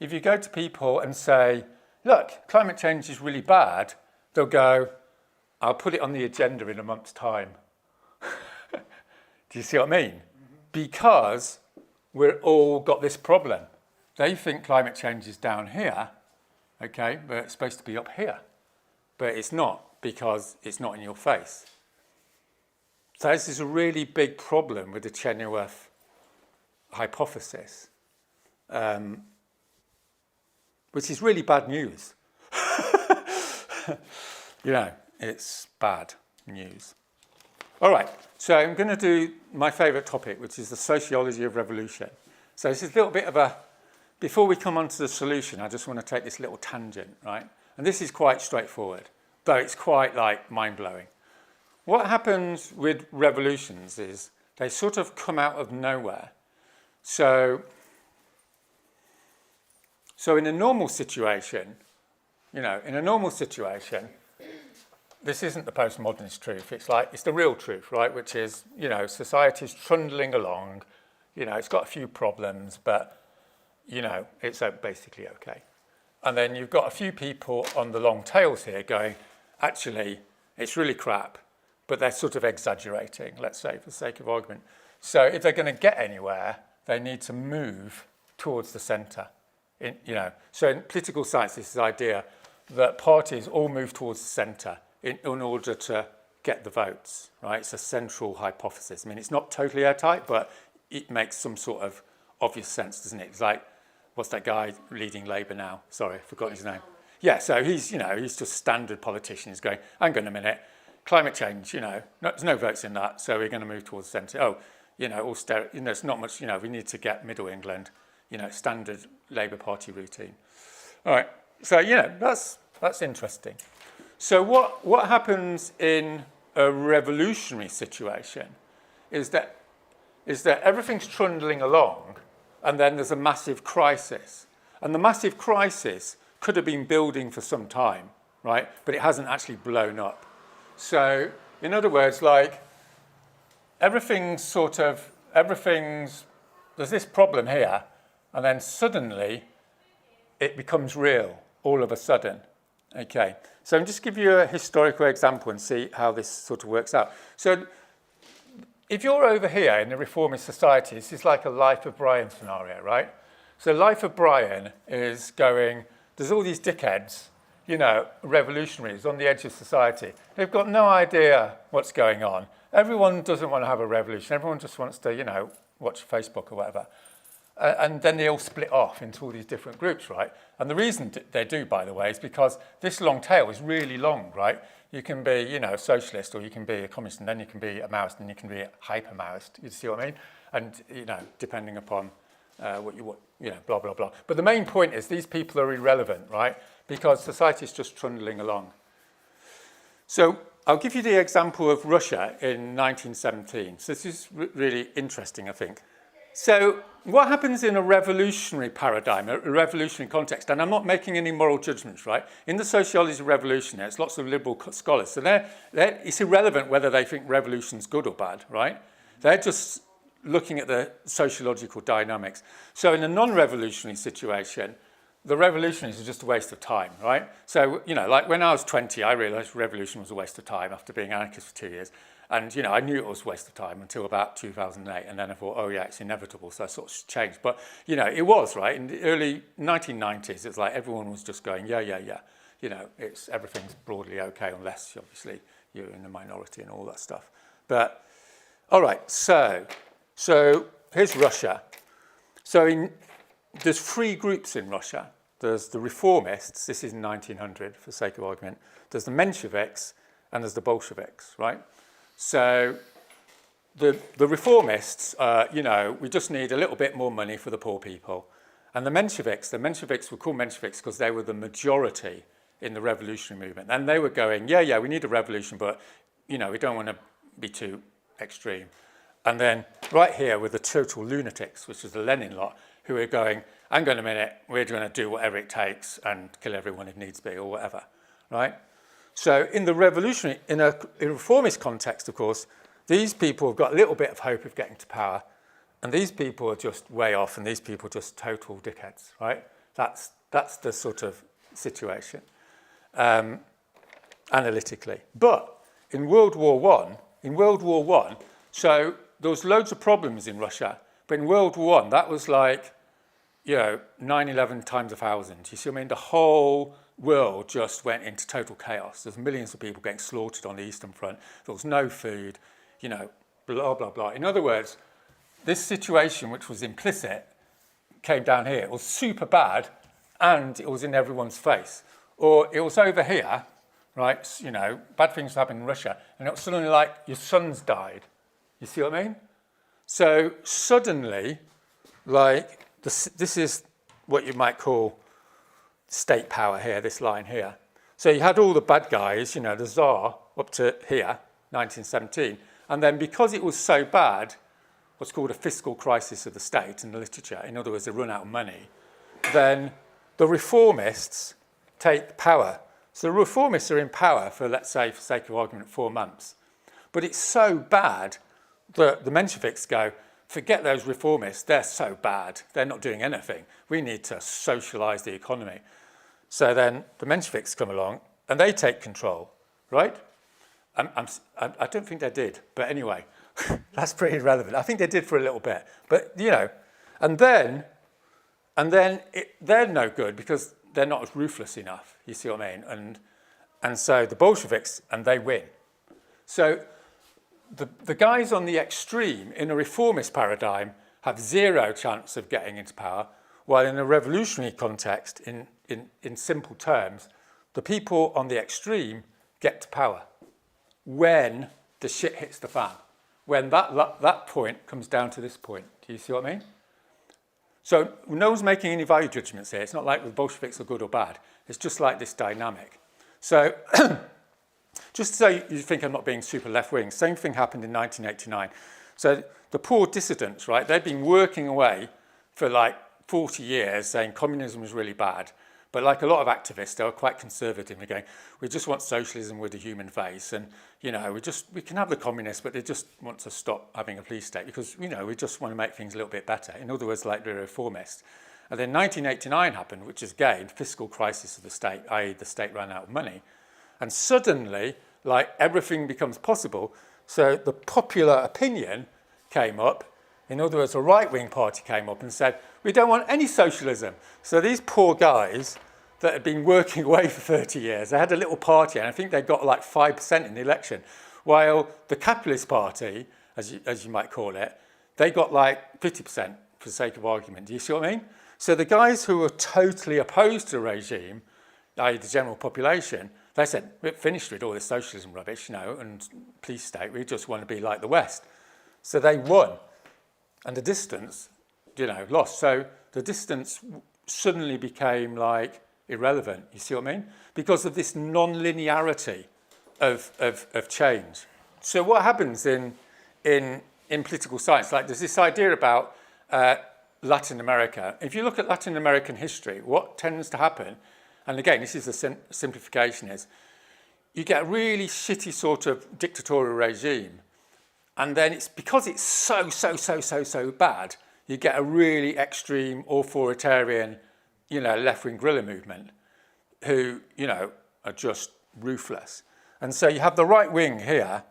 if you go to people and say, look, climate change is really bad, they'll go, I'll put it on the agenda in a month's time. Do you see what I mean? Mm-hmm. Because we've all got this problem. They think climate change is down here, okay, but it's supposed to be up here. But it's not, because it's not in your face. So this is a really big problem with the Chenoweth hypothesis, which is really bad news. It's bad news. All right, so I'm going to do my favourite topic, which is the sociology of revolution. So this is a little bit of before we come on to the solution, I just want to take this little tangent, right? And this is quite straightforward, though it's quite mind-blowing. What happens with revolutions is they sort of come out of nowhere. So in a normal situation, this isn't the postmodernist truth. It's the real truth, right? Which is, society's trundling along. It's got a few problems, but, it's basically okay. And then you've got a few people on the long tails here going, actually, it's really crap, but they're sort of exaggerating, let's say, for the sake of argument. So if they're going to get anywhere, they need to move towards the centre. So in political science, this is the idea that parties all move towards the centre in order to get the votes, right? It's a central hypothesis. I mean, it's not totally airtight, but it makes some sort of obvious sense, doesn't it? It's like, what's that guy leading Labour now? Sorry, I've forgotten his name. Yeah, so he's just standard politician. He's going, hang on a minute, climate change, there's no votes in that, so we're going to move towards the centre. Oh, austerity, it's not much, we need to get Middle England, standard Labour Party routine. All right, so, that's interesting. So what happens in a revolutionary situation is that everything's trundling along and then there's a massive crisis. And the massive crisis could have been building for some time, right? But it hasn't actually blown up. So, in other words, like, there's this problem here, and then suddenly it becomes real all of a sudden. Okay, so I'm just give you a historical example and see how this sort of works out. So if you're over here in the reformist society, this is like a Life of Brian scenario, right? So Life of Brian is going, there's all these dickheads, you know, revolutionaries on the edge of society. They've got no idea what's going on. Everyone doesn't want to have a revolution. Everyone just wants to, you know, watch Facebook or whatever. And then they all split off into all these different groups, right? And the reason they do, by the way, is because this long tail is really long, right? You can be, you know, a socialist, or you can be a communist, and then you can be a Maoist, and you can be a hyper-Maoist. You see what I mean? And, you know, depending upon what you want, you know, blah, blah, blah. But the main point is these people are irrelevant, right? Because society is just trundling along. So I'll give you the example of Russia in 1917. So this is really interesting, I think. So what happens in a revolutionary paradigm, a revolutionary context, and I'm not making any moral judgments, right? In the sociology of revolution, there's lots of liberal scholars. So it's irrelevant whether they think revolution's good or bad, right? They're just looking at the sociological dynamics. So in a non-revolutionary situation, the revolutionaries are just a waste of time, right? So, you know, like when I was 20, I realised revolution was a waste of time after being anarchist for 2 years. And, you know, I knew it was a waste of time until about 2008. And then I thought, oh, yeah, it's inevitable. So I sort of changed. But, you know, it was, right? In the early 1990s, it's like everyone was just going, yeah. You know, everything's broadly okay, unless, obviously, you're in the minority and all that stuff. But, all right, so here's Russia. So there's 3 groups in Russia. There's the reformists. This is 1900, for sake of argument. There's the Mensheviks, and there's the Bolsheviks, right? So the reformists, you know, we just need a little bit more money for the poor people. And the Mensheviks were called Mensheviks because they were the majority in the revolutionary movement. And they were going, yeah, we need a revolution, but, you know, we don't want to be too extreme. And then right here were the total lunatics, which is the Lenin lot, who were going, hang on a minute, we're going to do whatever it takes and kill everyone if needs be or whatever, right? So in the revolutionary, in a reformist context, of course, these people have got a little bit of hope of getting to power, and these people are just way off, and these people are just total dickheads, right? That's the sort of situation, analytically. But in World War One, so there was loads of problems in Russia, but in World War I, that was like, you know, 9/11 times 1,000. You see what I mean? The whole world just went into total chaos. There's millions of people getting slaughtered on the Eastern Front. There was no food, you know, blah, blah, blah. In other words, this situation, which was implicit, came down here. It was super bad, and it was in everyone's face. Or it was over here, right? You know, bad things happened in Russia, and it was suddenly like your son's died. You see what I mean? So suddenly, like, this is what you might call state power here, this line here. So you had all the bad guys, you know, the Tsar up to here, 1917. And then because it was so bad, what's called a fiscal crisis of the state in the literature, in other words, they run out of money, then the reformists take power. So the reformists are in power for, let's say, for sake of argument, 4 months. But it's so bad that the Mensheviks go, forget those reformists, they're so bad, they're not doing anything. We need to socialise the economy. So then the Mensheviks come along and they take control, right? I don't think they did, but anyway, that's pretty irrelevant. I think they did for a little bit, but you know, and then they're no good because they're not as ruthless enough. You see what I mean? And so the Bolsheviks, and they win. So the guys on the extreme in a reformist paradigm have 0 chance of getting into power, while in a revolutionary context, in simple terms, the people on the extreme get to power when the shit hits the fan, when that point comes down to this point. Do you see what I mean? So no one's making any value judgments here. It's not like the Bolsheviks are good or bad. It's just like this dynamic. So Just so you think I'm not being super left-wing, same thing happened in 1989. So the poor dissidents, right, they'd been working away for like 40 years saying communism was really bad. But like a lot of activists, they were quite conservative. They're going, we just want socialism with a human face. And, you know, we can have the communists, but they just want to stop having a police state because, you know, we just want to make things a little bit better. In other words, like the reformists. And then 1989 happened, which is, again, fiscal crisis of the state, i.e. the state ran out of money. And suddenly, like, everything becomes possible. So the popular opinion came up. In other words, a right-wing party came up and said, we don't want any socialism. So these poor guys that had been working away for 30 years, they had a little party, and I think they got like 5% in the election, while the Capitalist Party, as you might call it, they got like 50% for the sake of argument. Do you see what I mean? So the guys who were totally opposed to the regime, i.e. the general population, they said, we're finished with all this socialism rubbish, you know, and police state, we just want to be like the West. So they won. And the dissidents, you know, lost. So the dissidents suddenly became like irrelevant. You see what I mean? Because of this non-linearity of change. So what happens in political science? Like there's this idea about Latin America. If you look at Latin American history, what tends to happen, and again, this is the simplification, is you get a really shitty sort of dictatorial regime. And then it's because it's so bad, you get a really extreme authoritarian, you know, left-wing guerrilla movement who, you know, are just ruthless. And so you have the right wing here,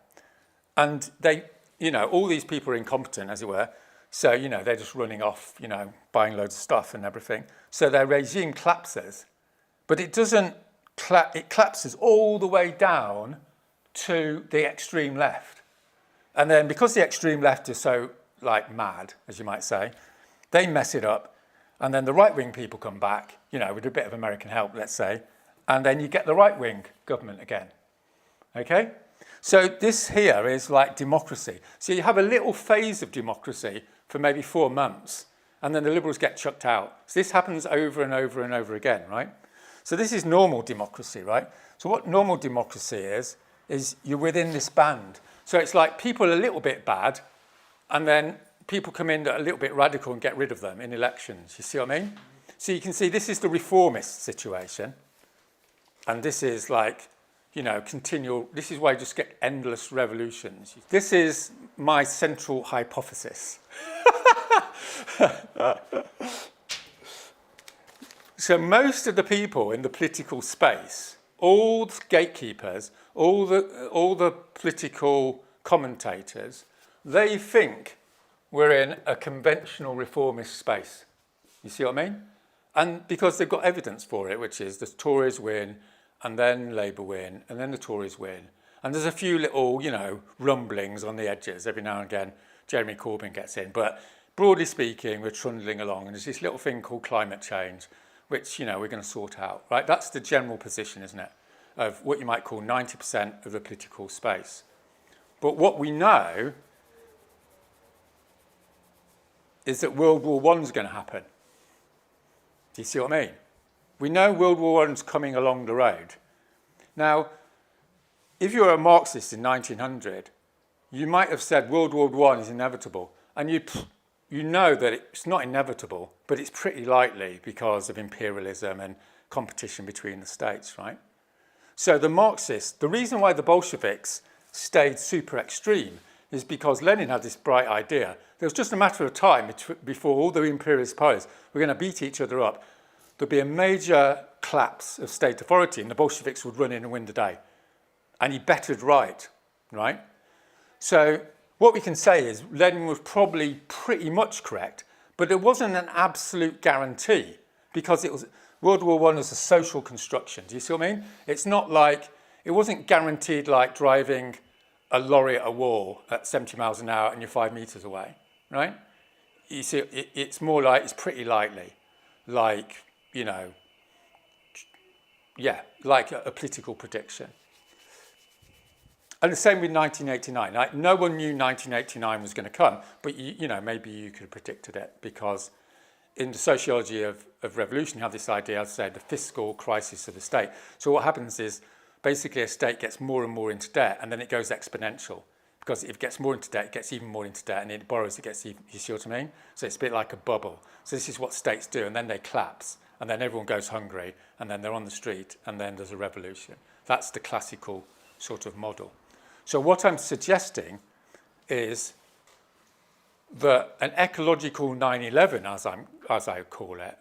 and they, you know, all these people are incompetent, as it were. So, you know, they're just running off, you know, buying loads of stuff and everything. So their regime collapses, but it doesn't, it collapses all the way down to the extreme left. And then because the extreme left is so, like, mad, as you might say, they mess it up. And then the right-wing people come back, you know, with a bit of American help, let's say. And then you get the right-wing government again. Okay? So this here is like democracy. So you have a little phase of democracy for maybe 4 months. And then the Liberals get chucked out. So this happens over and over and over again, right? So this is normal democracy, right? So what normal democracy is you're within this band. So it's like people are a little bit bad, and then people come in that are a little bit radical and get rid of them in elections. You see what I mean? So you can see this is the reformist situation. And this is like, you know, continual, this is why you just get endless revolutions. This is my central hypothesis. So most of the people in the political space, all the gatekeepers, all the political commentators, they think we're in a conventional reformist space. You see what I mean? And because they've got evidence for it, which is the Tories win, and then Labour win, and then the Tories win. And there's a few little, you know, rumblings on the edges. Every now and again, Jeremy Corbyn gets in. But broadly speaking, we're trundling along. And there's this little thing called climate change, which, you know, we're going to sort out, right? That's the general position, isn't it, of what you might call 90% of the political space. But what we know is that World War I is going to happen. Do you see what I mean? We know World War I is coming along the road. Now, if you were a Marxist in 1900, you might have said World War I is inevitable. And you know that it's not inevitable, but it's pretty likely because of imperialism and competition between the states, right? So the Marxists, the reason why the Bolsheviks stayed super extreme is because Lenin had this bright idea. There was just a matter of time before all the imperialist powers were going to beat each other up. There'd be a major collapse of state authority and the Bolsheviks would run in and win the day. And he bettered right? So what we can say is Lenin was probably pretty much correct, but it wasn't an absolute guarantee because it was World War I was a social construction. Do you see what I mean? It's not like, it wasn't guaranteed like driving a lorry at a wall at 70 miles an hour and you're 5 meters away, right? You see, it's more like, it's pretty likely, like, you know, yeah, like a political prediction. And the same with 1989. Like, no one knew 1989 was going to come, but you know, maybe you could have predicted it because in the sociology of revolution, you have this idea, I'd say, the fiscal crisis of the state. So what happens is basically a state gets more and more into debt, and then it goes exponential. Because if it gets more into debt, it gets even more into debt, and it borrows, it gets even, you see what I mean? So it's a bit like a bubble. So this is what states do, and then they collapse, and then everyone goes hungry, and then they're on the street, and then there's a revolution. That's the classical sort of model. So what I'm suggesting is that an ecological 9/11, as I call it,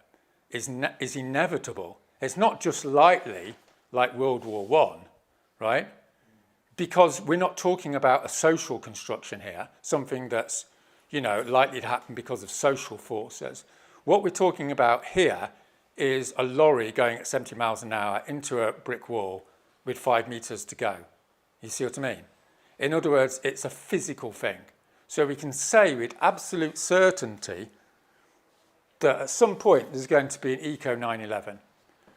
is inevitable. It's not just lightly like World War I, right? Because we're not talking about a social construction here, something that's, likely to happen because of social forces. What we're talking about here is a lorry going at 70 miles an hour into a brick wall with 5 meters to go. You see what I mean? In other words, it's a physical thing. So we can say with absolute certainty that at some point there's going to be an eco 9/11.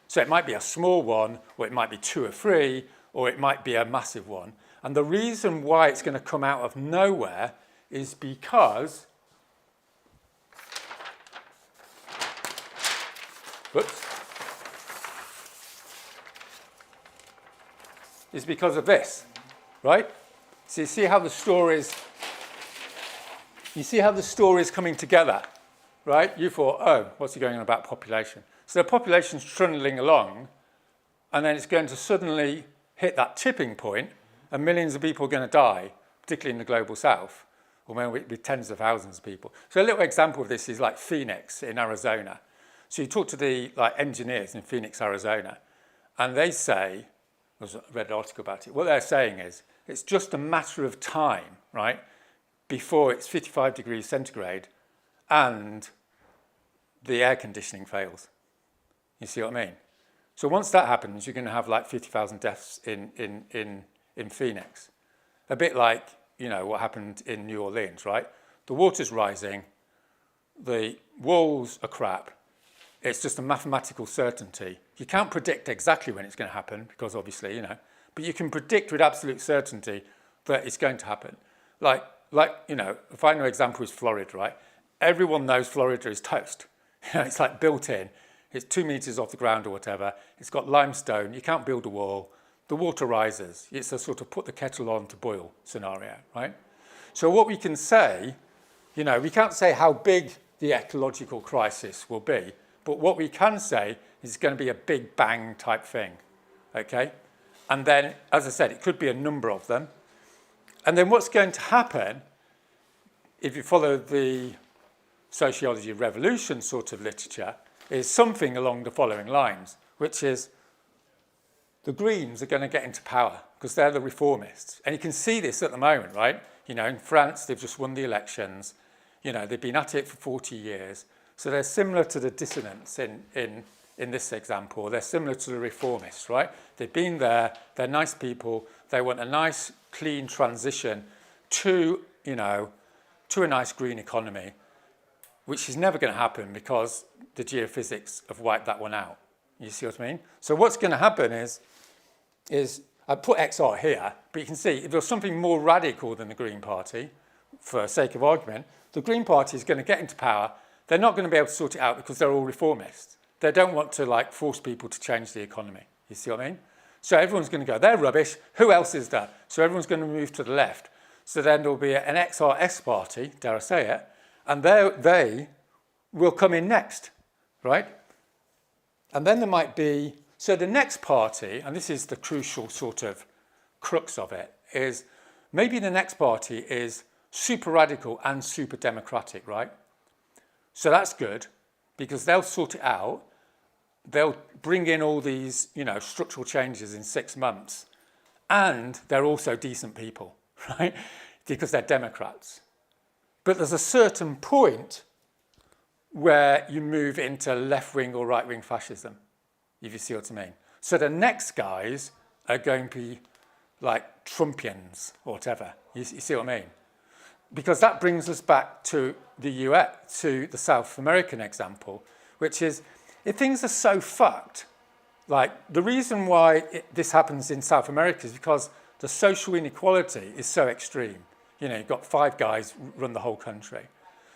So it might be a small one, or it might be 2 or 3, or it might be a massive one. And the reason why it's going to come out of nowhere is because of this, right? So you see how the stories coming together, right? You thought, oh, what's he going on about population? So the population's trundling along, and then it's going to suddenly hit that tipping point, and millions of people are going to die, particularly in the global south, or maybe with tens of thousands of people. So a little example of this is like Phoenix in Arizona. So you talk to the engineers in Phoenix, Arizona, and they say, I read an article about it, what they're saying is, it's just a matter of time, right, before it's 55 degrees centigrade and the air conditioning fails. You see what I mean? So once that happens, you're going to have like 50,000 deaths in Phoenix. A bit like, what happened in New Orleans, right? The water's rising, the walls are crap. It's just a mathematical certainty. You can't predict exactly when it's going to happen because obviously, but you can predict with absolute certainty that it's going to happen. Like, a final example is Florida, right? Everyone knows Florida is toast. It's like built in. It's 2 meters off the ground or whatever. It's got limestone. You can't build a wall. The water rises. It's a sort of put the kettle on to boil scenario, right? So what we can say, we can't say how big the ecological crisis will be, but what we can say is it's going to be a big bang type thing, okay? And then, as I said, it could be a number of them. And then what's going to happen, if you follow the sociology of revolution sort of literature, is something along the following lines, which is the Greens are going to get into power because they're the reformists. And you can see this at the moment, right? In France, they've just won the elections. They've been at it for 40 years. So they're similar to the dissidents in this example. They're similar to the reformists, right? They've been there. They're nice people. They want a nice, clean transition to a nice green economy, which is never going to happen because the geophysics have wiped that one out. You see what I mean? So what's going to happen is I put XR here, but you can see if there's something more radical than the Green Party, for sake of argument, the Green Party is going to get into power. They're not going to be able to sort it out because they're all reformists. They don't want to force people to change the economy. You see what I mean? So everyone's going to go, they're rubbish. Who else is there? So everyone's going to move to the left. So then there'll be an XRS party, dare I say it, and they will come in next, right? And then there might be, so the next party, and this is the crucial sort of crux of it, is maybe the next party is super radical and super democratic, right? So that's good because they'll sort it out. They'll bring in all these, structural changes in 6 months. And they're also decent people, right? Because they're Democrats. But there's a certain point where you move into left-wing or right-wing fascism, if you see what I mean. So the next guys are going to be like Trumpians or whatever. You see what I mean? Because that brings us back to the US, to the South American example, which is if things are so fucked, like the reason why this happens in South America is because the social inequality is so extreme. You've got 5 guys run the whole country.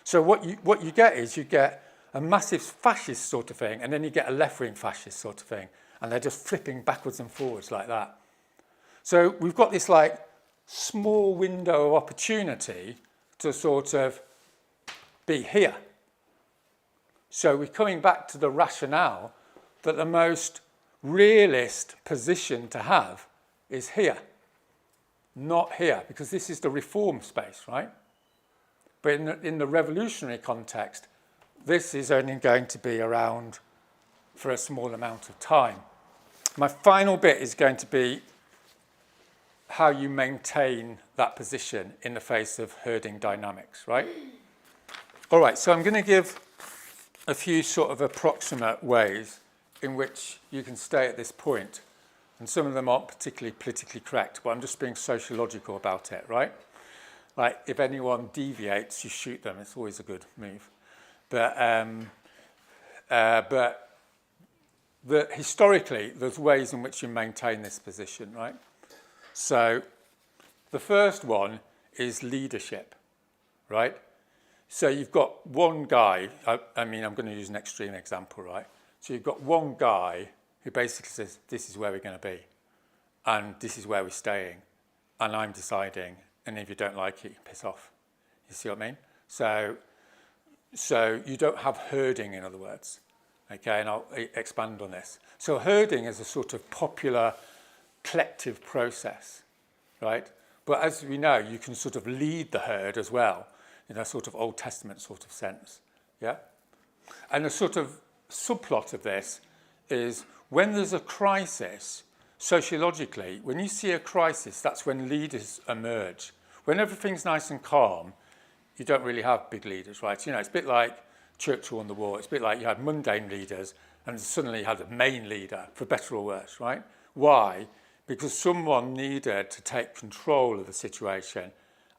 So what you get is you get a massive fascist sort of thing, and then you get a left-wing fascist sort of thing, and they're just flipping backwards and forwards like that. So we've got this like small window of opportunity to sort of be here. So we're coming back to the rationale that the most realist position to have is here, not here, because this is the reform space, right? But in the revolutionary context, this is only going to be around for a small amount of time. My final bit is going to be how you maintain that position in the face of herding dynamics, right? All right, so I'm going to give a few sort of approximate ways in which you can stay at this point. And some of them aren't particularly politically correct, but I'm just being sociological about it, right? Like, if anyone deviates, you shoot them. It's always a good move. But historically, there's ways in which you maintain this position, right? So the first one is leadership, right? So you've got one guy, I mean, I'm going to use an extreme example, right? So you've got one guy who basically says, this is where we're going to be, and this is where we're staying, and I'm deciding, and if you don't like it, you piss off. You see what I mean? So you don't have herding, in other words, okay? And I'll expand on this. So herding is a sort of popular collective process, right? But as we know, you can sort of lead the herd as well, in a sort of Old Testament sort of sense, yeah? And a sort of subplot of this is when there's a crisis, sociologically, when you see a crisis, that's when leaders emerge. When everything's nice and calm, you don't really have big leaders, right? You know, it's a bit like Churchill on the war. It's a bit like you had mundane leaders and suddenly you had a main leader, for better or worse, right? Why? Because someone needed to take control of the situation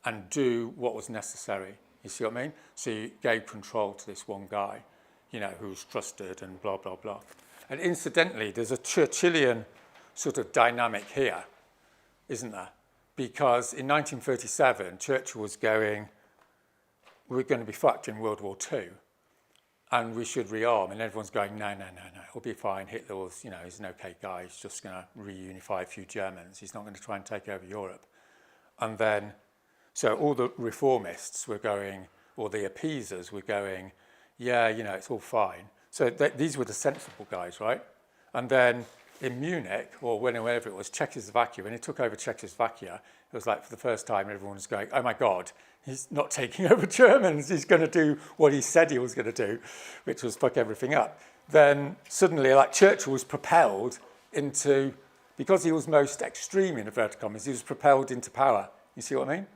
and do what was necessary. You see what I mean? So you gave control to this one guy, you know, who's trusted and blah, blah, blah. And incidentally, there's a Churchillian sort of dynamic here, isn't there? Because in 1937, Churchill was going, we're going to be fucked in World War II, and we should rearm. And everyone's going, no, it'll be fine. Hitler was, you know, he's an okay guy. He's just going to reunify a few Germans. He's not going to try and take over Europe. And then, so all the reformists were going, or the appeasers were going, yeah, you know, it's all fine. So these were the sensible guys, right? And then in Munich, or whenever it was, Czechoslovakia, when he took over Czechoslovakia, it was like for the first time everyone was going, oh my God, he's not taking over Germans. He's going to do what he said he was going to do, which was fuck everything up. Then suddenly, like Churchill was propelled into, because he was most extreme in inverted commas, he was propelled into power. You see what I mean?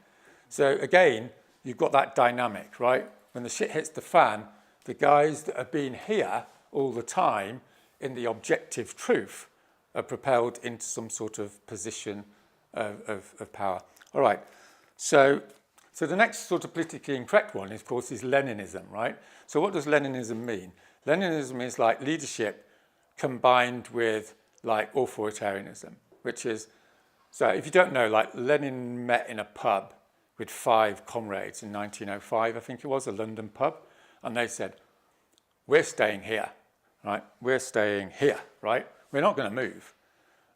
So again, you've got that dynamic, right? When the shit hits the fan, the guys that have been here all the time in the objective truth are propelled into some sort of position of power. All right, so the next sort of politically incorrect one, of course, is Leninism, right? So what does Leninism mean? Leninism is like leadership combined with like authoritarianism, which is, so if you don't know, like Lenin met in a pub with 5 comrades in 1905, I think it was, a London pub, and they said, we're staying here, right? We're staying here, right? We're not going to move.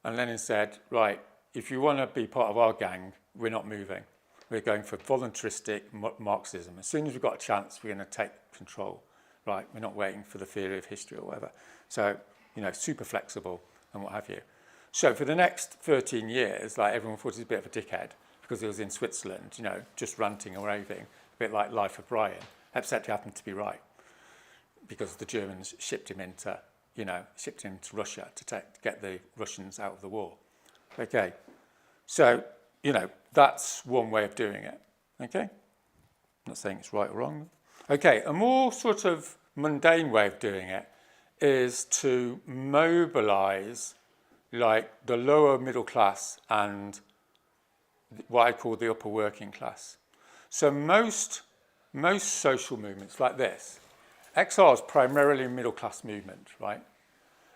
And Lenin said, right, if you want to be part of our gang, we're not moving. We're going for voluntaristic Marxism. As soon as we've got a chance, we're going to take control, right? We're not waiting for the theory of history or whatever. So, you know, super flexible and what have you. So for the next 13 years, like everyone thought he was a bit of a dickhead because he was in Switzerland, you know, just ranting and raving, a bit like Life of Brian, except he happened to be right because the Germans shipped him into Russia to get the Russians out of the war. Okay, so, you know, that's one way of doing it, okay? I'm not saying it's right or wrong. Okay, a more sort of mundane way of doing it is to mobilize like the lower middle class and what I call the upper working class. So most social movements like this, XR is primarily a middle class movement, right?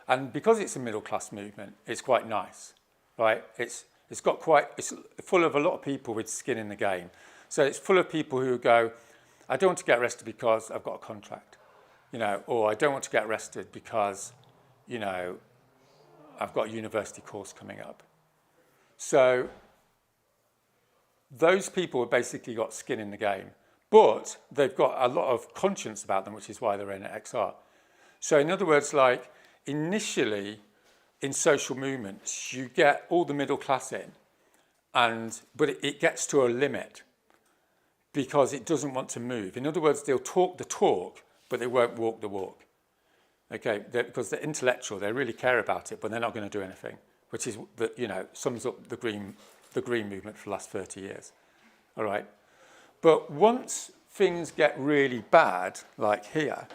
And because it's a middle class movement, it's quite nice, right? It's full of a lot of people with skin in the game. So it's full of people who go, I don't want to get arrested because I've got a contract, you know, or I don't want to get arrested because, you know, I've got a university course coming up. So those people have basically got skin in the game, but they've got a lot of conscience about them, which is why they're in XR. So in other words, like initially in social movements, you get all the middle class in, but it gets to a limit because it doesn't want to move. In other words, they'll talk the talk, but they won't walk the walk. Okay, because they're intellectual, they really care about it, but they're not going to do anything, which is sums up the green movement for the last 30 years. All right, but once things get really bad, like here,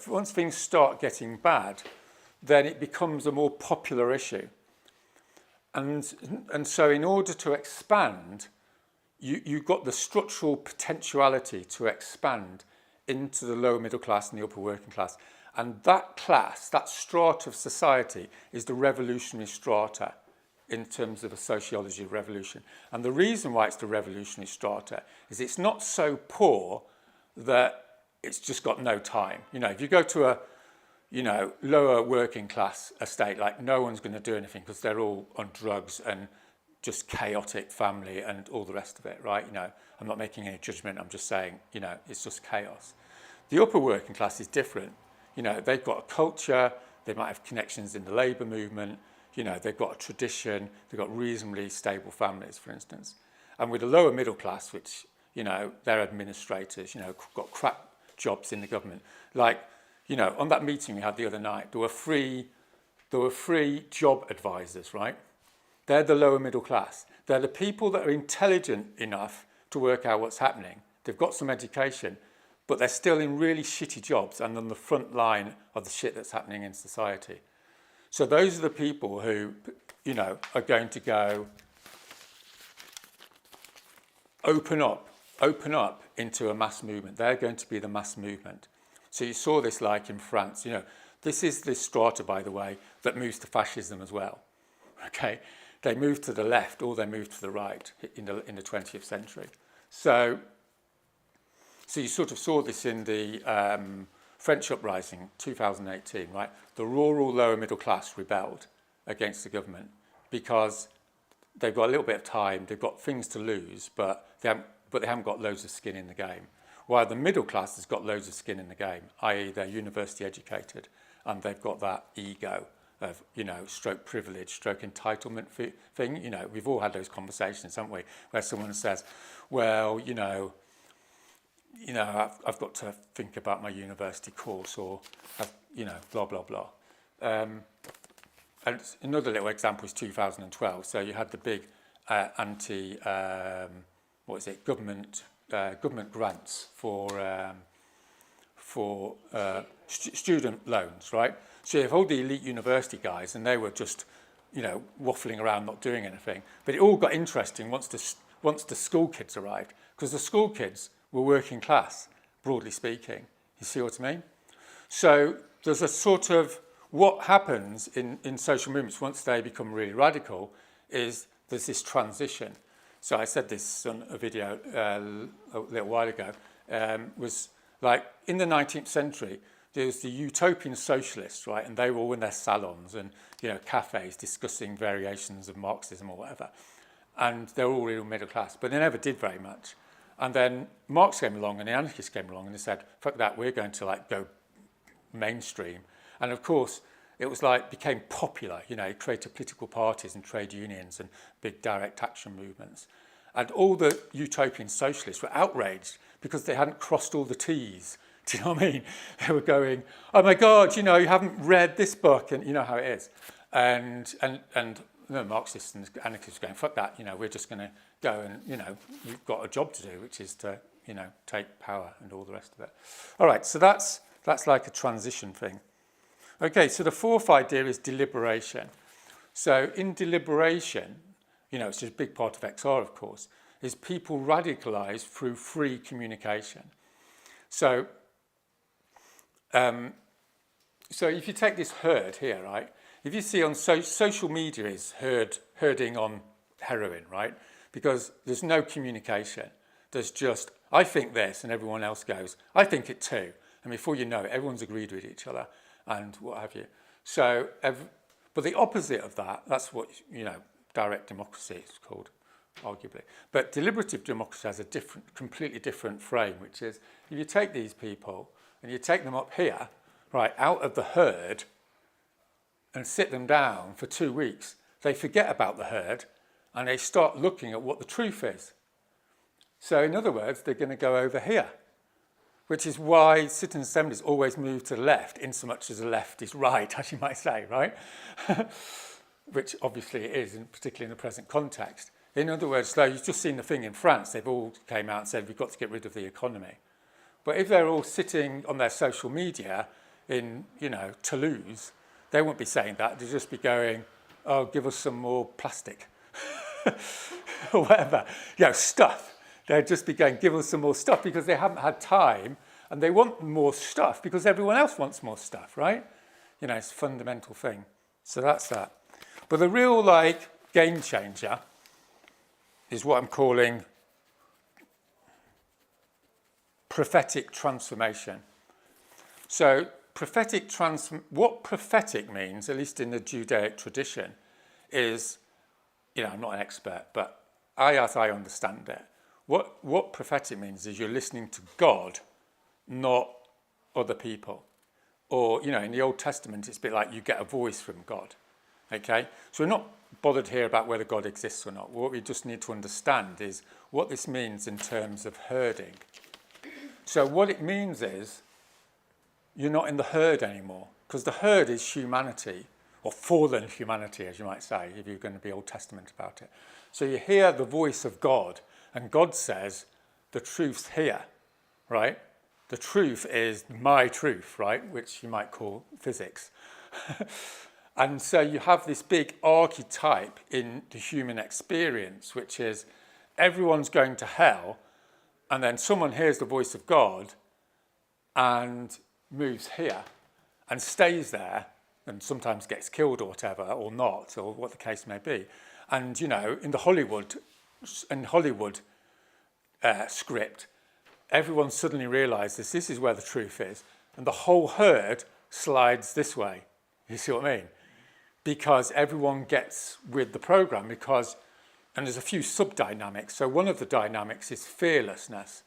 once things start getting bad, then it becomes a more popular issue. And so in order to expand, you've got the structural potentiality to expand into the lower middle class and the upper working class. And that class, that strata of society, is the revolutionary strata in terms of a sociology of revolution. And the reason why it's the revolutionary strata is it's not so poor that it's just got no time. If you go to a lower working class estate, like no one's going to do anything because they're all on drugs and just chaotic family and all the rest of it, right? I'm not making any judgment. I'm just saying, it's just chaos. The upper working class is different. They've got a culture. They might have connections in the labour movement. They've got a tradition. They've got reasonably stable families, for instance. And with the lower middle class, which, they're administrators, got crap jobs in the government. Like, on that meeting we had the other night, there were three job advisors, right? They're the lower middle class. They're the people that are intelligent enough to work out what's happening. They've got some education, but they're still in really shitty jobs and on the front line of the shit that's happening in society. So those are the people who, are going to go open up into a mass movement. They're going to be the mass movement. So you saw this like in France. This is this strata, by the way, that moves to fascism as well. Okay, they move to the left or they move to the right in the 20th century. So you sort of saw this in the French uprising, 2018, right? The rural lower middle class rebelled against the government because they've got a little bit of time, they've got things to lose, but they haven't got loads of skin in the game. While the middle class has got loads of skin in the game, i.e. they're university educated and they've got that ego of, stroke privilege, stroke entitlement thing. We've all had those conversations, haven't we? Where someone says, well, I've got to think about my university course or, blah, blah, blah. And another little example is 2012. So you had the big government grants for student loans, right? So you have all the elite university guys, and they were just, waffling around, not doing anything. But it all got interesting once the school kids arrived, because the school kids were working class, broadly speaking. You see what I mean? So there's a sort of what happens in social movements once they become really radical is there's this transition. So I said this on a video a little while ago, was like in the 19th century, there's the utopian socialists, right? And they were all in their salons and, cafes discussing variations of Marxism or whatever. And they're all real middle class, but they never did very much. And then Marx came along and the anarchists came along and they said, fuck that, we're going to go mainstream. And of course, it was became popular, created political parties and trade unions and big direct action movements. And all the utopian socialists were outraged because they hadn't crossed all the T's. Do you know what I mean? They were going, oh my God, you haven't read this book, and you know how it is. And the Marxists and anarchists were going, fuck that, we're just going to go and, you've got a job to do, which is to, take power and all the rest of it. All right, so that's like a transition thing. Okay, so the fourth idea is deliberation. So in deliberation, it's a big part of XR, of course, is people radicalize through free communication. So if you take this herd here, right? If you see on social media is herding on heroin, right? Because there's no communication. There's just, I think this, and everyone else goes, I think it too. And before you know it, everyone's agreed with each other and what have you. So, but the opposite of that, that's what, direct democracy, it's called, arguably. But deliberative democracy has a completely different frame, which is if you take these people and you take them up here, right, out of the herd and sit them down for 2 weeks, they forget about the herd and they start looking at what the truth is. So in other words, they're going to go over here, which is why citizen assemblies always move to the left, in so much as the left is right, as you might say, right? Which obviously it is, particularly in the present context. In other words, so you've just seen the thing in France, they've all came out and said, we've got to get rid of the economy. But if they're all sitting on their social media in, Toulouse, they won't be saying that. They'll just be going, oh, give us some more plastic or whatever, stuff. They'll just be going, give us some more stuff because they haven't had time and they want more stuff because everyone else wants more stuff, right? It's a fundamental thing. So that's that. But the real, game changer is what I'm calling prophetic transformation. So what prophetic means, at least in the Judaic tradition, is, I'm not an expert, but as I understand it, what prophetic means is you're listening to God, not other people. Or, in the Old Testament, it's a bit like you get a voice from God. Okay? So we're not bothered here about whether God exists or not. What we just need to understand is what this means in terms of herding. So what it means is you're not in the herd anymore, because the herd is humanity, or fallen humanity, as you might say, if you're going to be Old Testament about it. So you hear the voice of God, and God says, the truth's here, right? The truth is my truth, right? Which you might call physics. And so you have this big archetype in the human experience, which is everyone's going to hell, and then someone hears the voice of God and moves here and stays there and sometimes gets killed or whatever, or not, or what the case may be. And, in the Hollywood script, everyone suddenly realizes this is where the truth is, and the whole herd slides this way. You see what I mean? Because everyone gets with the program, and there's a few sub-dynamics. So one of the dynamics is fearlessness.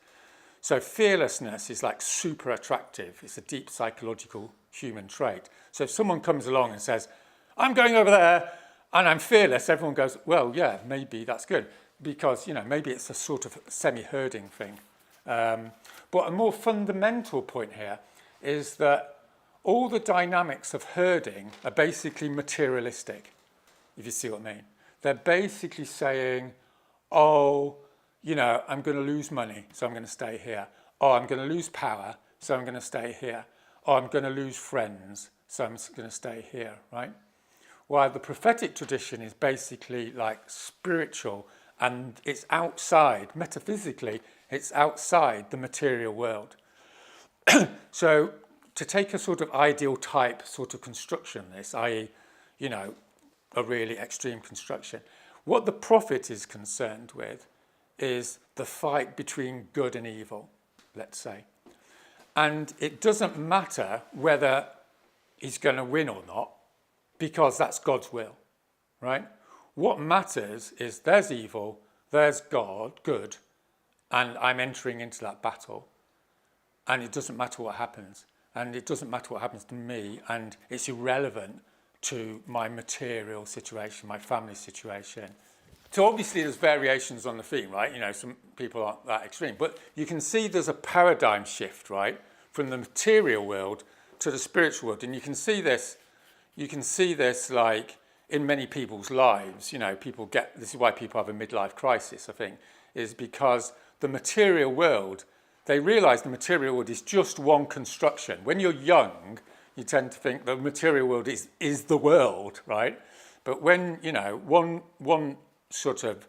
So fearlessness is super attractive. It's a deep psychological human trait. So if someone comes along and says, I'm going over there and I'm fearless, everyone goes, well, yeah, maybe that's good. Because, maybe it's a sort of semi-herding thing. But a more fundamental point here is that all the dynamics of herding are basically materialistic, if you see what I mean. They're basically saying, I'm going to lose money, so I'm going to stay here. Oh, I'm going to lose power, so I'm going to stay here. Oh, I'm going to lose friends, so I'm going to stay here, right? While the prophetic tradition is basically spiritual, and it's outside, metaphysically, it's outside the material world. So to take a sort of ideal type sort of construction, i.e., a really extreme construction, what the prophet is concerned with is the fight between good and evil, let's say. And it doesn't matter whether he's going to win or not, because that's God's will, right? What matters is there's evil, there's God, good, and I'm entering into that battle. And it doesn't matter what happens. And it doesn't matter what happens to me, and it's irrelevant to my material situation, my family situation. So obviously there's variations on the theme, right? Some people aren't that extreme, but you can see there's a paradigm shift, right? From the material world to the spiritual world. And you can see this in many people's lives. This is why people have a midlife crisis, I think, is because the material world, they realize the material world is just one construction. When you're young, you tend to think the material world is the world, right? But when, one sort of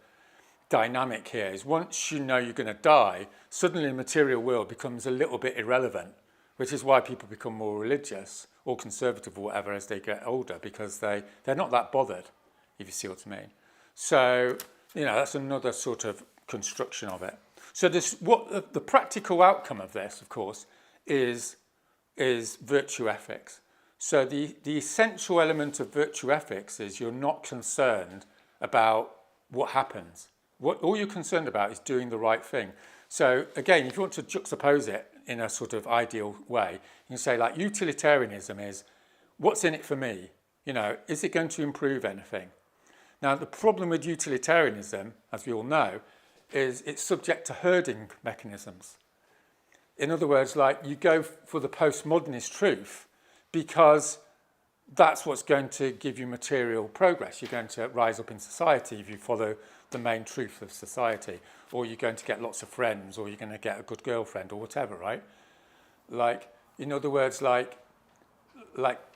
dynamic here is once you know you're going to die, suddenly the material world becomes a little bit irrelevant, which is why people become more religious or conservative or whatever as they get older, because they're not that bothered, if you see what I mean. So, that's another sort of construction of it. So what the practical outcome of this, of course, is virtue ethics. So the essential element of virtue ethics is you're not concerned about what happens. What all you're concerned about is doing the right thing. So again, if you want to juxtapose it in a sort of ideal way, you can say like utilitarianism is what's in it for me? Is it going to improve anything? Now, the problem with utilitarianism, as we all know, is it's subject to herding mechanisms. In other words, like you go for the postmodernist truth because that's what's going to give you material progress. You're going to rise up in society if you follow the main truth of society, or you're going to get lots of friends, or you're going to get a good girlfriend, or whatever, right? Like, in other words, like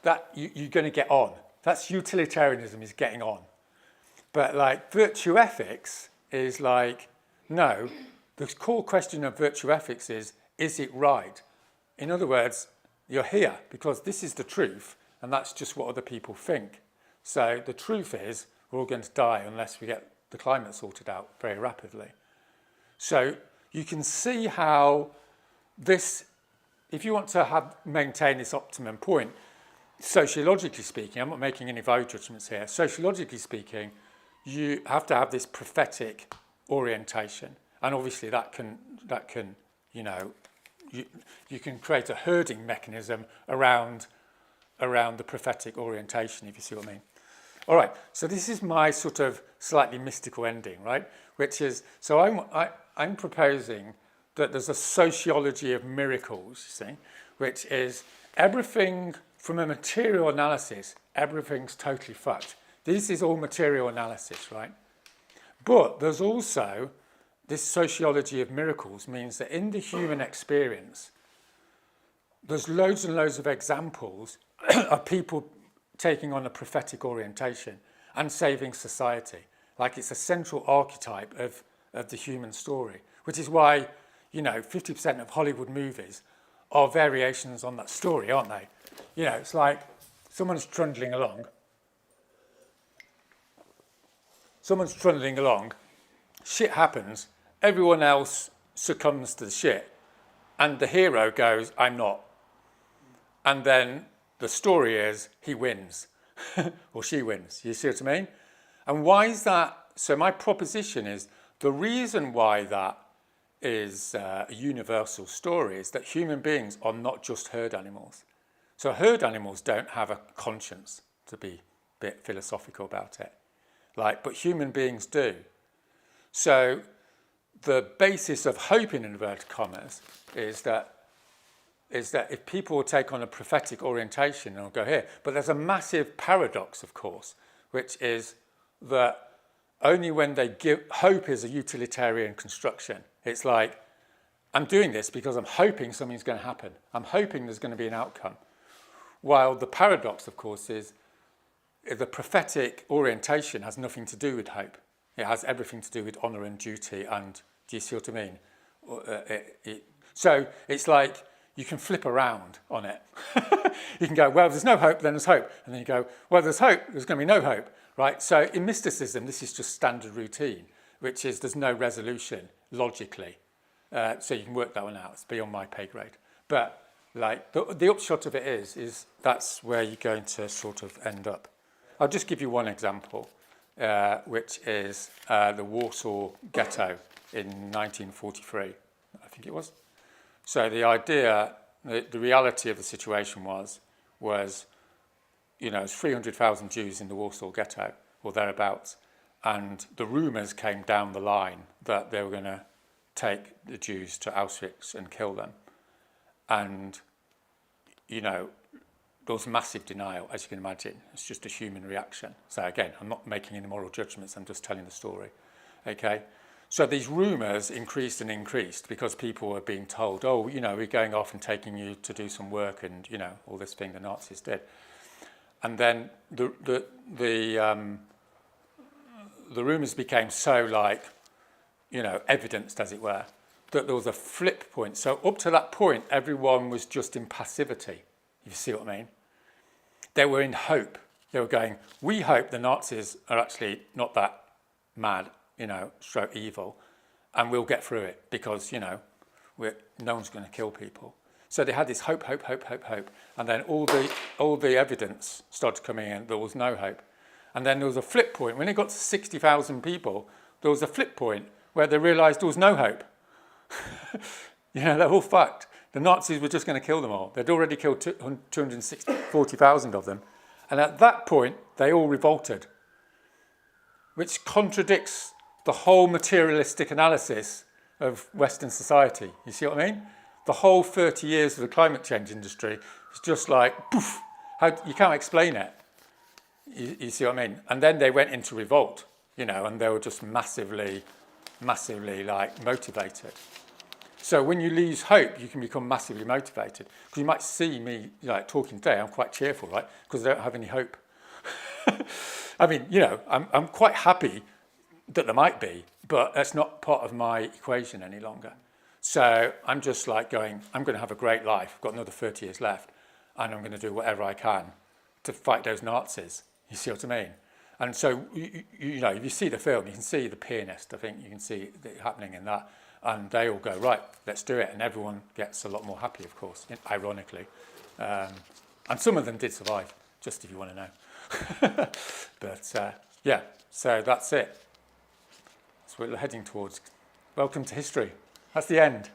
that, you're going to get on. That's utilitarianism, is getting on. But like virtue ethics is like, no, the core question of virtue ethics is it right? In other words, you're here because this is the truth, and that's just what other people think. So the truth is we're all going to die unless we get the climate sorted out very rapidly. So you can see how this, if you want to maintain this optimum point, sociologically speaking, I'm not making any value judgments here, sociologically speaking, you have to have this prophetic orientation. And obviously that can you can create a herding mechanism around the prophetic orientation, if you see what I mean. All right, so this is my sort of slightly mystical ending, right? Which is, so I'm proposing that there's a sociology of miracles, you see, which is everything from a material analysis, everything's totally fucked. This is all material analysis, right? But there's also this sociology of miracles means that in the human experience, there's loads and loads of examples of people taking on a prophetic orientation and saving society. Like it's a central archetype of the human story, which is why, 50% of Hollywood movies are variations on that story, aren't they? It's like someone's trundling along, shit happens, everyone else succumbs to the shit, and the hero goes, I'm not. And then the story is he wins, or she wins. You see what I mean? And why is that? So my proposition is the reason why that is a universal story is that human beings are not just herd animals. So herd animals don't have a conscience, to be a bit philosophical about it. But human beings do. So the basis of hope in inverted commas is that if people will take on a prophetic orientation, they'll go here. But there's a massive paradox, of course, which is that only when they give, hope is a utilitarian construction. It's like, I'm doing this because I'm hoping something's going to happen. I'm hoping there's going to be an outcome. While the paradox, of course, is the prophetic orientation has nothing to do with hope. It has everything to do with honour and duty, and do you see what I mean? So it's like you can flip around on it. You can go, well, there's no hope, then there's hope. And then you go, well, there's hope, there's going to be no hope, right? So in mysticism, this is just standard routine, which is there's no resolution logically. So you can work that one out. It's beyond my pay grade. But the upshot of it is that's where you're going to sort of end up. I'll just give you one example, which is the Warsaw Ghetto in 1943, I think it was. So the idea, the reality of the situation was it's 300,000 Jews in the Warsaw Ghetto, or thereabouts, and the rumours came down the line that they were going to take the Jews to Auschwitz and kill them. And, there was massive denial, as you can imagine. It's just a human reaction. So again, I'm not making any moral judgments, I'm just telling the story. Okay? So these rumours increased and increased because people were being told, we're going off and taking you to do some work and, all this thing the Nazis did. And then the rumours became so evidenced, as it were, that there was a flip point. So up to that point, everyone was just in passivity, if you see what I mean. They were in hope. They were going, we hope the Nazis are actually not that mad, stroke evil, and we'll get through it because, no one's going to kill people. So they had this hope, and then all the evidence started coming in. There was no hope. And then there was a flip point. When it got to 60,000 people, there was a flip point where they realised there was no hope. They're all fucked. The Nazis were just going to kill them all. They'd already killed 240,000 of them. And at that point, they all revolted, which contradicts the whole materialistic analysis of Western society. You see what I mean? The whole 30 years of the climate change industry is just like, poof, you can't explain it. You see what I mean? And then they went into revolt, and they were just massively like motivated. So when you lose hope, you can become massively motivated. Because you might see me like talking today, I'm quite cheerful, right? Because I don't have any hope. I mean, I'm quite happy that there might be, but that's not part of my equation any longer. So I'm just like going, I'm going to have a great life. I've got another 30 years left, and I'm going to do whatever I can to fight those Nazis. You see what I mean? And so, if you see the film, you can see the pianist. I think you can see it happening in that. And they all go, right, let's do it. And everyone gets a lot more happy, of course, ironically. And some of them did survive, just if you want to know. But, so that's it. That's what we're heading towards. Welcome to history. That's the end.